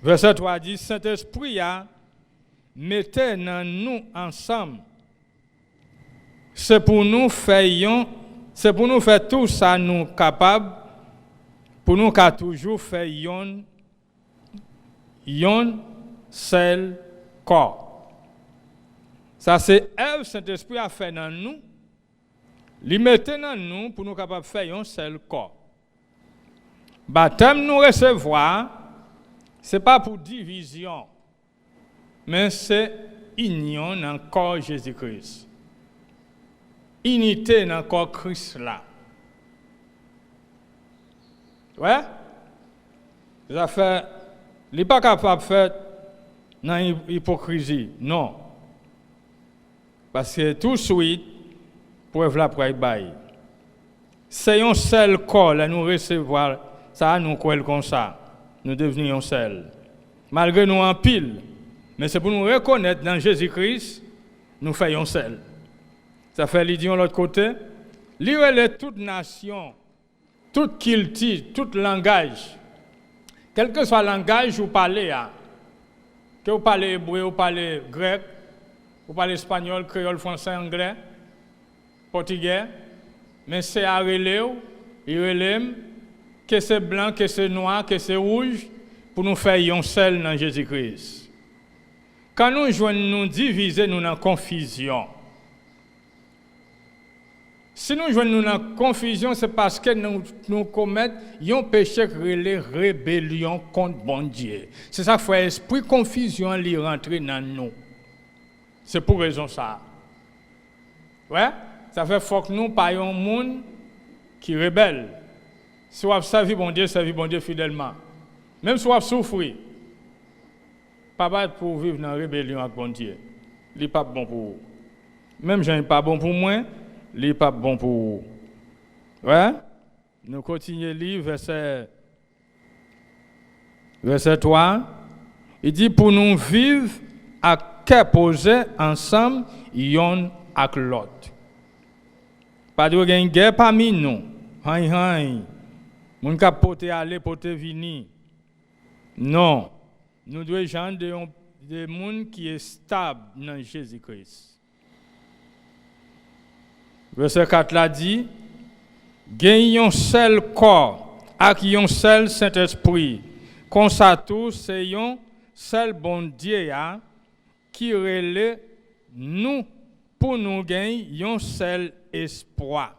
Verset 3 dit, Saint-Esprit mettez dans nous ensemble. C'est pour nous faire tout ça nous capables, pour nous qu'à toujours faire yon seul corps. Ça c'est œuvre Saint-Esprit a fait dans nous. Li mettez dans nous pour nous capables faire un seul corps. Baptême nous recevoir, c'est pas pour division, mais c'est union dans le corps Jésus-Christ. Unité dans le corps Christ là. Ouais? Ça fait, il n'est pas capable de faire dans l'hypocrisie, non. Parce que tout de suite, preuve la pour bail. C'est un seul corps, là, nous recevoir, ça nous croire comme ça. Nous devenons seuls. Malgré nous en pile, mais c'est pour nous reconnaître dans Jésus-Christ, nous faisons seuls. Ça fait l'idée de l'autre côté. Lire toute nation, toute culture, tout langage, quel que soit le langage où vous parlez, que vous parlez hébreu, vous parlez grec, vous parlez espagnol, créole, français, anglais, portugais, mais c'est à relève, que c'est blanc, que c'est noir, que c'est rouge, pour nous faire un seul dans Jésus-Christ. Quand nous jouons, nous diviser, nous dans confusion. Si nous jouons dans confusion, c'est parce que nous commettons un péché relé rébellion contre bon Dieu. C'est ça, frère, esprit confusion li rentre dans nous. C'est pour raison ça. Ouais, ça fait faut que nous parlions un monde qui rebelle. Si vous servez bon Dieu fidèlement. Même si vous souffrez, pas pour vivre dans la rébellion avec bon Dieu. Il n'est pas bon pour vous. Même si il n'est pas bon pour moi, il n'est pas bon pour vous. Ouais? Nous continuons à lire verset 3. Il dit pour nous vivre à cœur posé ensemble, yon avec l'autre. Pas de guerre parmi nous. Moun ka pote aller, pote venir. Non. Nous devons genre de monde qui est stable dans Jésus-Christ. Verset 4 là dit, gagnons un seul corps, avec un seul Saint-Esprit. Comme ça tout, c'est un seul bon Dieu qui relève nous pour nous gagner un seul espoir.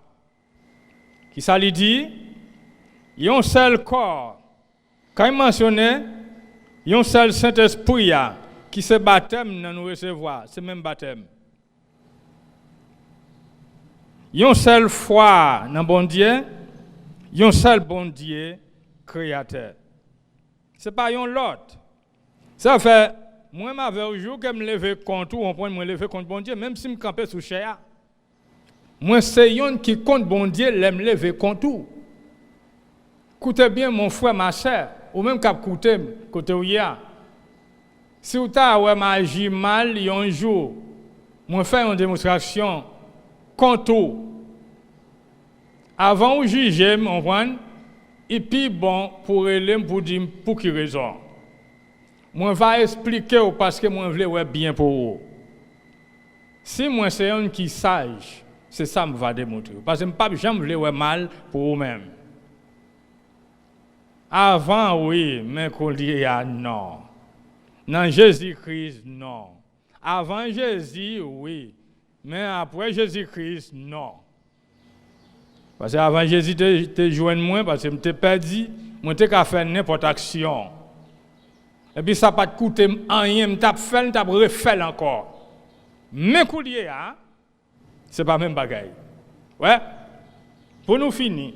Qui ça lui dit? Il y a un seul corps. Quand il mentionnait, il y a un seul Saint-Esprit qui se baptême dans nous recevoir. C'est même baptême. Il y a un seul foi dans bon Dieu. Il y a un seul bon Dieu créateur. Ce n'est pas un l'autre. Ça fait, moi, un jour que je me lève contre ou on peut me lever contre bon Dieu, même si je me campe sous chair. Moi, c'est un qui compte bon Dieu, je me lever contre tout. Écoutez bien, mon frère, ma soeur, ou même cap écoutez, côté où il y a. Si vous avez agi mal, il y a un jour, moi faire une démonstration contre tout. Avant de juger, on prend, et puis bon, pour aller pour dire pour qui raison. Moi vais expliquer parce que moi je veux bien pour vous. Si moi c'est un qui sage, c'est ça que je vais démontrer. Parce que je ne veux jamais veux mal pour vous-même. Avant, oui, mais qu'on dit non. Dans Jésus-Christ, non. Avant Jésus, oui. Mais après Jésus-Christ, non. Parce que avant Jésus, tu joué moi, parce que je t'ai perdu, je t'ai qu'à faire n'importe action. Et puis ça n'a pas coûté rien, je t'ai fait, je t'ai refait encore. Mais coulier, c'est pas même bagaille. Ouais. Pour nous finir,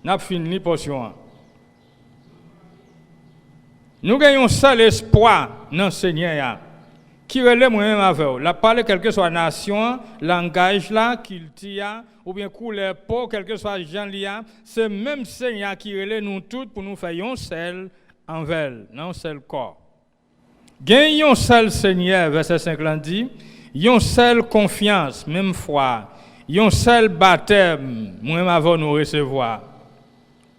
n'a fini portion. Nous gagnons seul espoir dans le Seigneur qui relève moi-même avec vous. La parole, quelle que soit la nation, langage là, culture, ou bien couleur peau, quel que soit genre là, c'est même Seigneur qui relève nous tous pour nous faire un seul envers, non seul corps. Gagnons seul Seigneur, verset 50 dit, yon seul confiance, même foi, yon seul baptême, moi-même avant nous recevoir.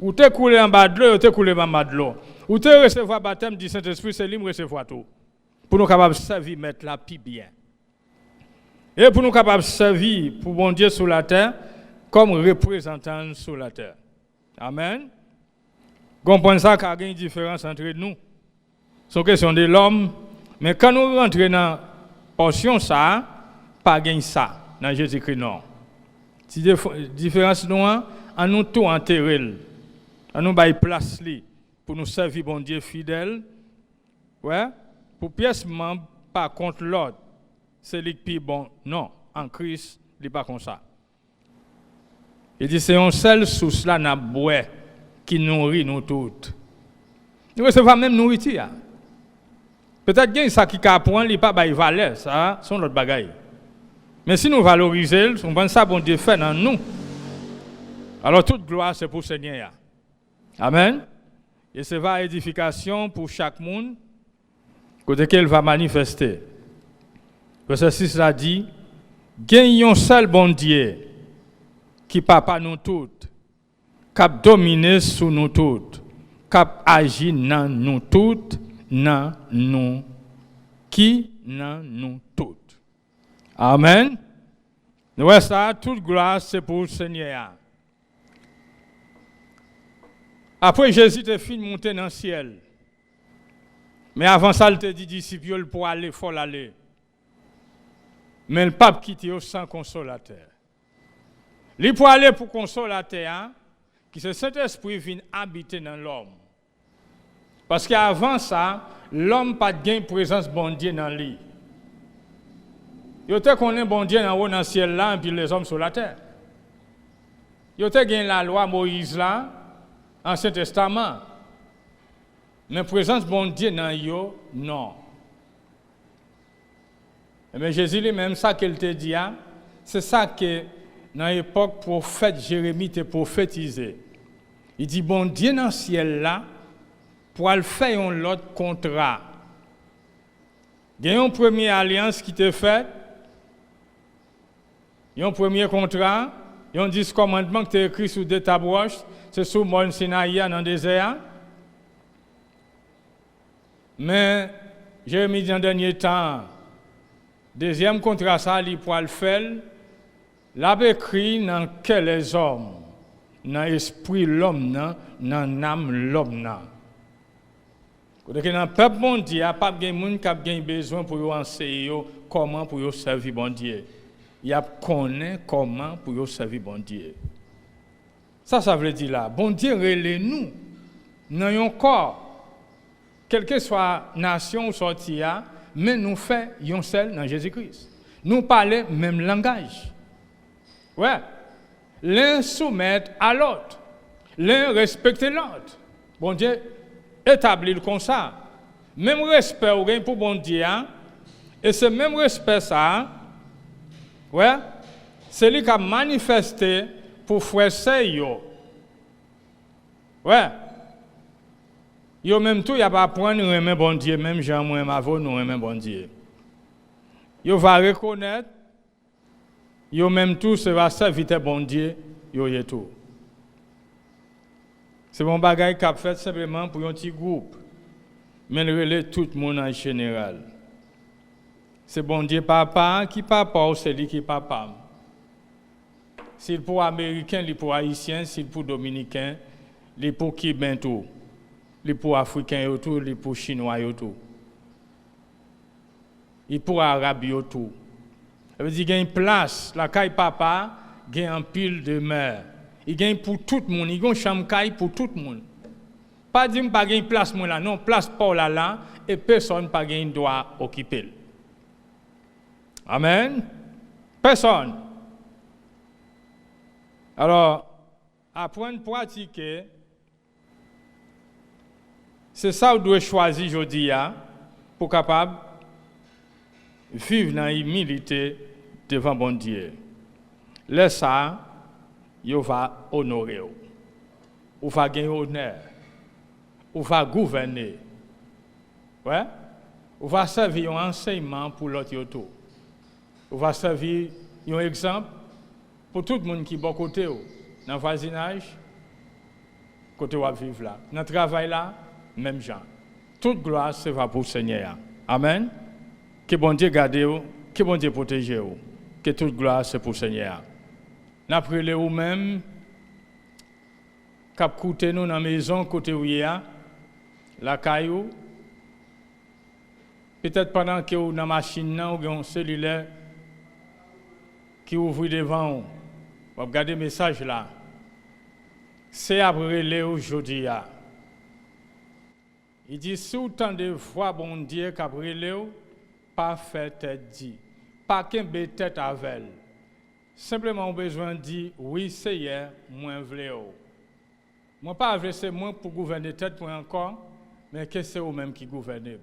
Ou te coulé en bas de l'eau, ou te coulé en bas de l'eau. Ou te recevoir baptême du Saint-Esprit, c'est lui recevoir tout. Pour nous capables de servir, mettre la pi bien. Et pour nous capables de servir pour bon Dieu sur la terre, comme représentant sur la terre. Amen. Comprenez ça qu'il y a une différence entre nous. C'est une question de l'homme. Mais quand nous rentrons dans la portion, ça, pas gain ça, dans Jésus-Christ, non. Si différence nous, en nous tout enterrer, en nous bailler place pour nous servir bon Dieu fidèle, ouais, pour pièce membre, pas contre l'autre, c'est lui qui bon, non, en Christ, il n'est pas comme ça. Il dit, c'est un seul source là, n'a bois, qui nourrit nous toutes. Nous recevons même nourriture. Peut-être que ça qui apprend, il n'est pas de valeur, ça, c'est notre bagaille. Mais si nous valorisons, on pense ça, bon Dieu fait dans nous. Alors toute gloire, c'est pour le Seigneur. Amen. Et c'est va édification pour chaque monde, côté qu'elle va manifester. Verset 6 a dit, gagnons seul bon Dieu, qui papa nous toutes, cap dominer sous nous toutes, cap agir dans nous toutes, dans nous, qui dans nous toutes. Amen. Nous ça, toute gloire, c'est pour le Seigneur. Après, Jésus te fin monter dans le ciel. Mais avant ça, il te dit disciples pour aller, il faut aller. Mais le pape quitte sans consolateur. Il pour aller pour consolateur, qui c'est Saint-Esprit vient habiter dans l'homme. Parce qu'avant ça, l'homme n'a pas de présence bon Dieu dans lui. Il te connaît bon Dieu dans le ciel là, et puis les hommes sur la terre. Il te gagne la loi Moïse là, Ancien Testament. Mais présence bon Dieu dans yo, non. Mais Jésus lui-même, ça qu'il te dit, c'est ça que dans l'époque, prophète Jérémie te prophétisé. Il dit, bon Dieu dans le ciel là, pour le faire un autre contrat. Il y a une première alliance qui te faite, il y a un premier contrat, il y a un 10 commandements qui est écrit sur deux tabouches, c'est sur Mont Sinaï dans le désert. Mais Jérémie dit en dernier temps, deuxième contrat, ça, il pour le faire, l'a écrit dans quel les hommes, dans l'esprit l'homme, dans l'âme l'homme. Quand dans le peuple bon Dieu, il n'y a pas de monde qui a besoin pour enseigner comment pour servir bon Dieu. Il y a connaît comment pour servir bon Dieu. Ça veut dire là, bon Dieu relève nous dans un corps, quelle que soit nation ou sortie, mais nous faisons un seul dans Jésus-Christ. Nous parlons même langage. Ouais. L'un soumet à l'autre. L'un respecte l'autre. Bon Dieu établit comme ça. Même respect pour bon Dieu. Et ce même respect ça, ouais, c'est lui qui a manifesté pour frère yo. Ouais. Yo même tout, il n'y a pas à prendre nous aimer bon Dieu, même Jean moi avant nous aimer bon Dieu. Yo va reconnaître, yo même tout, c'est va servir bon Dieu, yo y est tout. C'est mon bagage qu'a fait simplement pour un petit groupe, mais le relais tout le monde en général. C'est bon Dieu papa qui papa ou c'est lui qui papa. S'il pour américain, il pour haïtien, s'il pour dominicain, il pour qui ben tout. Il pour africain autour, il pour chinois autour. Il pour arabe autour. Ça veut dire qu'il y a une place, la caille papa, il y a un pile de mer. Il y a pour tout le monde, il y a une chambre caille pour tout le monde. Pas dire pas une place moi là, non, place pour là et personne pas gain droit occuper. Amen. Personne. Alors, apprendre à pratiquer, c'est ça que vous devez choisir aujourd'hui pour capable vivre dans l'humilité devant bon Dieu. Laisse ça, vous va honorer, vous va gagner honneur, vous va gouverner, ouais? Vous va servir un enseignement pour l'autre autour. Vous va servir un exemple pour tout le monde qui est bon côté, dans le voisinage, côté où vous vivez là, dans le travail là, même gens. Toute gloire, c'est va pour le Seigneur. Amen. Que bon Dieu garde vous, que bon Dieu protège vous, que toute gloire, c'est pour le Seigneur. N'après les ou même, cap coûter nous dans la maison, côté où il y a, la caillou, peut-être pendant que vous dans la machine, ou un cellulaire qui ouvre devant vous, vous regardez le message là. C'est après les aujourd'hui. Il dit, si vous tendez voix, bon Dieu, qu'après les pas faire tête dit, pas qu'un tête avec elle. Simplement, besoin de dire, oui, c'est hier, moi, je veux. Moi, pas veux, c'est moi pour gouverner tête pour encore, mais que c'est vous-même qui gouvernez.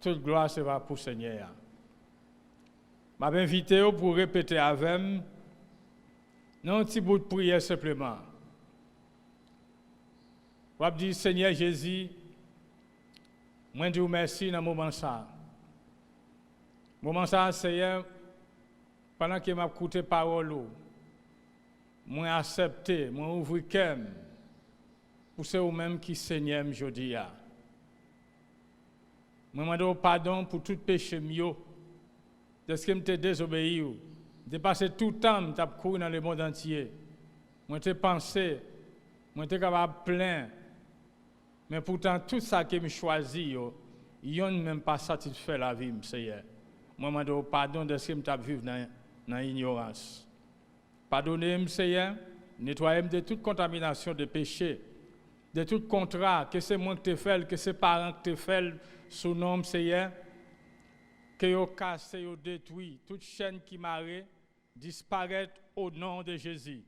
Toute gloire, c'est pour le Seigneur. Je vais invité pour répéter avec moi, non, un petit bout de prière simplement. Je vais dire, Seigneur Jésus, moi, je vous remercie dans ce moment ça. Ce moment ça, Seigneur, pendant que je écouté la parole, moi accepté, moi ouvrir cœur pour ceux vous-même qui Seigneur aujourd'hui. Moi demande pardon pour tout péché mio. De ce que je t'ai désobéi, de passer tout le temps à courir dans le monde entier. Moi t'ai pensé, moi t'ai capable plein. Mais pourtant tout ça que je choisi, ils n'ont même pas satisfait la vie, Seigneur. Moi demande pardon de ce que je t'ai vécu dans l'ignorance. Pardonnez-moi, Seigneur, nettoyez-moi de toute contamination de péché, de tout contrat, que c'est moi qui t'ai fait, que c'est parents qui t'ai fait, sous nom, Seigneur, que vous cassez, vous détruisez, toute chaîne qui m'arrête, disparaît au nom de Jésus.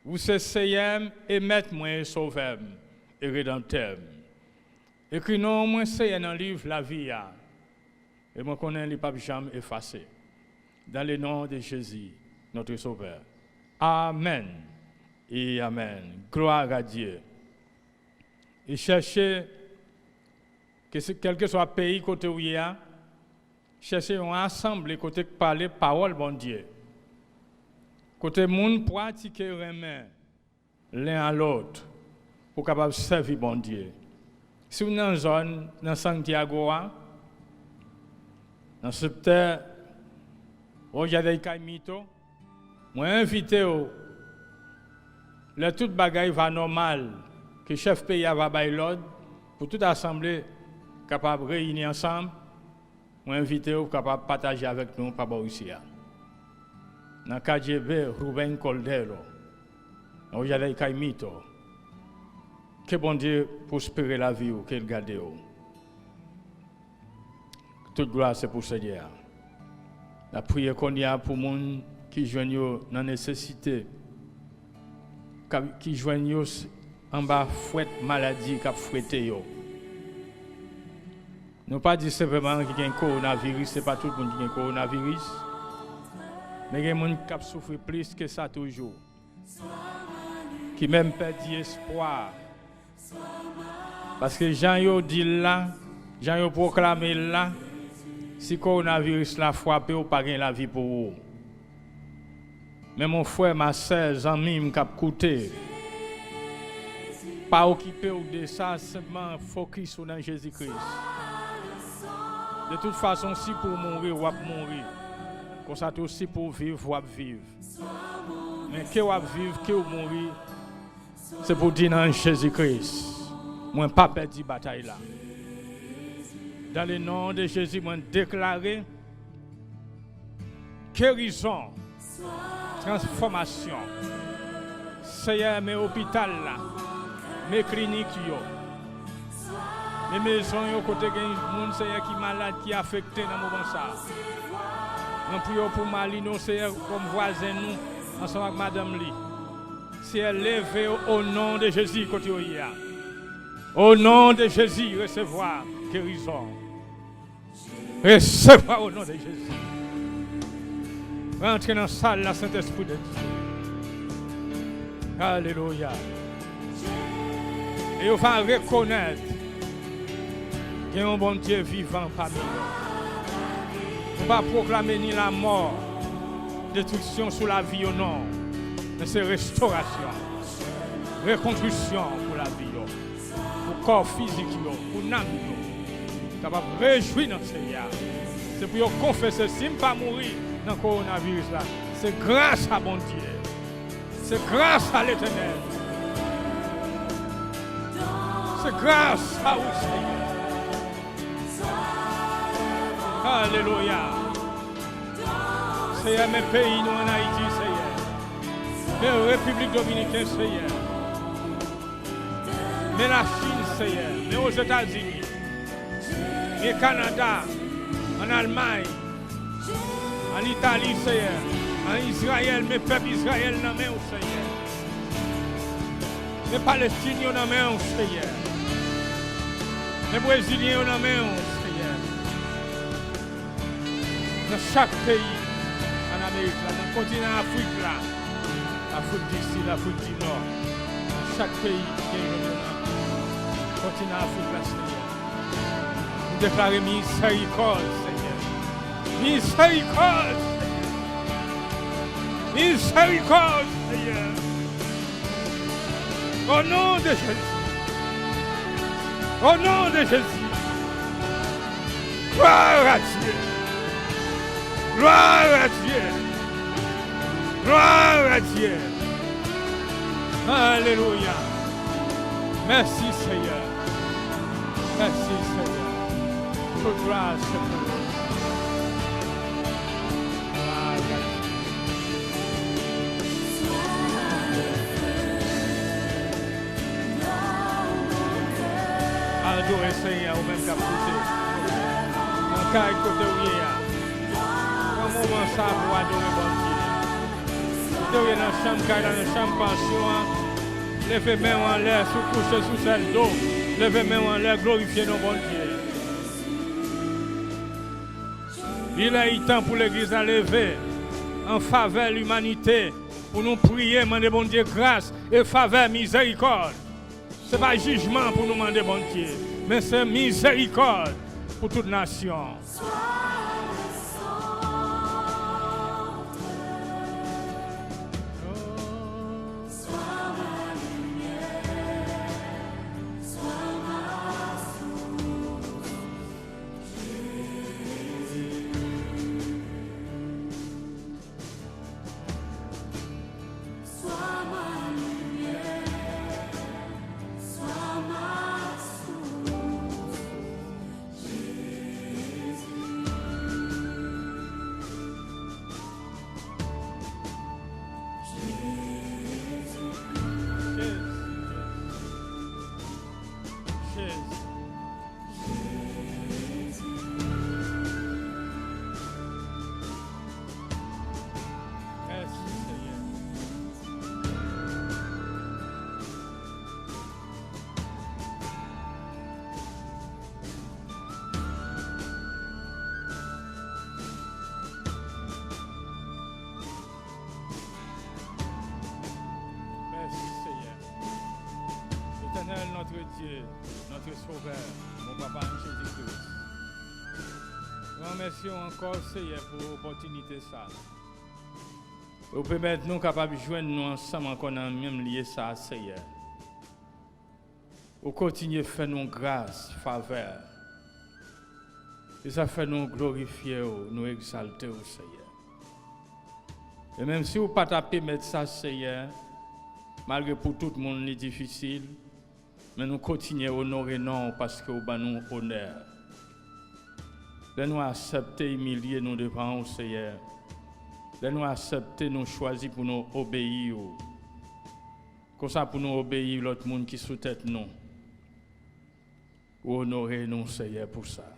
Vous êtes Seigneur et Maître, moi, Sauveur et Rédempteur. Écris-nous, moi, Seigneur, dans le livre La Vie, et moi, connais les papes jamais effacés. Dans le nom de Jésus, notre Sauveur. Amen et Amen. Gloire à Dieu. Et cherchez, quel que soit le pays côté où il y a, cherchez un ensemble côté parler parole bon Dieu. Côté monde pratiquer remet l'un à l'autre pour capable servir bon Dieu. Si vous êtes dans une zone dans Santiago, dans ce secteur, Roger Caimito, moi invité le toute bagaille va normal que chef pays va bailler l'ordre pour toute assemblée capable de réunir ensemble. Moi invité au capable partager avec nous par ici. Dans KGB Ruben Coldero, Roger Caimito. Que bon Dieu prospère la vie ou qu'il garde. Toute gloire c'est pour Seigneur. La prière qu'on y a pour les gens qui joignent dans la nécessité, qui joignent en bas fouette maladie, qui fouette. Nous pas dire simplement qu'il y a un coronavirus, ce n'est pas tout le monde qui a un coronavirus. Mais il y a des gens qui souffrent plus que ça toujours. Qui même perdent espoir. Parce que Jean dit là, Jean proclamé là, si le coronavirus l'a frappé, ou pas la vie pour vous. Mais mon frère, ma soeur, amis, qui ont coûté, pas occupé de ça, seulement focus sur Jésus-Christ. De toute façon, si pour mourir, ou mourir. Comme ça, aussi pour vivre, ou vivre. Mais que ou vivre, que ou mourir, c'est pour dire dans Jésus-Christ. Moi, pas perdu la bataille là. Dans le nom de Jésus, moi déclarer guérison, transformation. Seigneur, mes hôpitaux là, mes cliniques, Les maisons, yo côté gen moun Seigneur qui malade, qui affecté dans moment ça. Nous prions pour Malino, Seigneur, comme voisin nous, ensemble avec Madame Li. Seigneur, levez au nom de Jésus côté hier. Au nom de Jésus, recevoir guérison. Recevoir au nom de Jésus. Rentrez dans la salle, la Saint-Esprit de Dieu. Alléluia. Et on va reconnaître qu'il y a un bon Dieu vivant parmi nous. On va proclamer ni la mort, destruction sur la vie ou non, mais c'est restauration, reconstruction pour la vie, pour le corps physique, pour l'âme. Capable de réjouir dans le Seigneur. C'est pour confesser, si je ne pas mourir dans le coronavirus, c'est grâce à bon Dieu. C'est grâce à l'Éternel. C'est grâce à vous, Seigneur. Alléluia. Seigneur, mes pays, nous en Haïti, Seigneur. Mais République Dominicaine, Seigneur. Mais la Chine, Seigneur. Mais aux États-Unis. Mais Canada. En Allemagne. En Italie, Seigneur. En Israël, mes peuples Israël, non, mais au Seigneur. Les Palestiniens, non, mais au Seigneur. Les Brésiliens, non, mais au Seigneur. Dans chaque pays en Amérique, dans le continent Afrique, l'Afrique du Sud, l'Afrique du Nord, dans chaque pays qui est dans le continent Afrique, Seigneur. Nous déclarons miséricorde, Seigneur. Miséricorde, Seigneur. Miséricorde, Seigneur. Au nom de Jésus. Au nom de Jésus. Gloire à Dieu. Gloire à Dieu. Gloire à Dieu. Alléluia. Merci Seigneur. Merci Seigneur. Toute grâce pour nous. Gloire à Dieu. Adorez Seigneur au même capouté. Dans le côté où il y a. Moment ça pour adorer bon Dieu. Vous êtes dans la chambre, dans la chambre pension, levez main en l'air, sous coucher sous celle d'eau, levez main en l'air, glorifiez nos bon Dieu. Il est temps pour l'Église à lever en faveur de l'humanité, pour nous prier, demander bon Dieu grâce et faveur, miséricorde. Ce n'est pas jugement pour nous demander bon Dieu, mais c'est miséricorde pour toute nation. Notre Dieu, notre Sauveur, mon Papa Jésus-Christ. Nous remercions encore Seigneur pour l'opportunité ça. Vous permettez nous capables de joindre nous ensemble encore dans le même lieu ça Seigneur. Vous continuez à faire nous grâce, faveur. Et ça fait nous glorifier, nous exalter au Seigneur. Et même si vous ne pouvez pas permettre ça Seigneur, malgré pour tout le monde est difficile, mais nous continuons à honorer non parce que nous avons honneur. Nous accepter, humilier nous devant au Seigneur. Nous accepter, nous choisir pour nous obéir. Comme ça pour nous obéir l'autre monde qui sous tête nous. Honorez nous, Seigneur, pour ça.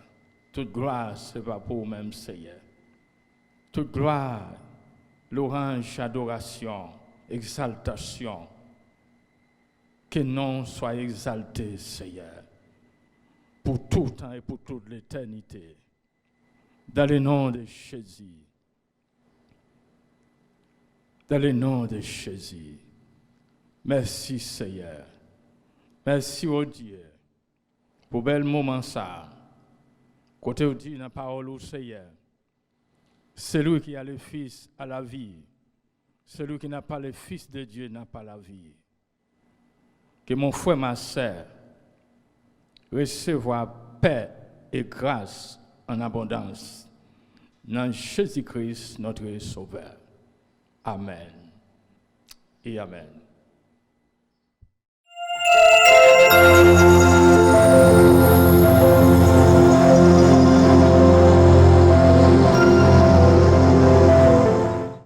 Toute gloire, ce n'est pas pour nous-mêmes, Seigneur. Toute gloire, louange, adoration, exaltation. Que nom soit exalté, Seigneur, pour tout temps et pour toute l'éternité. Dans le nom de Jésus. Dans le nom de Jésus. Merci, Seigneur. Merci, oh Dieu, pour bel moment ça. Côté où dit dans la parole au Seigneur, celui qui a le Fils a la vie. Celui qui n'a pas le Fils de Dieu n'a pas la vie. Que mon frère, ma sœur, recevoir paix et grâce en abondance dans Jésus-Christ, notre Sauveur. Amen et Amen.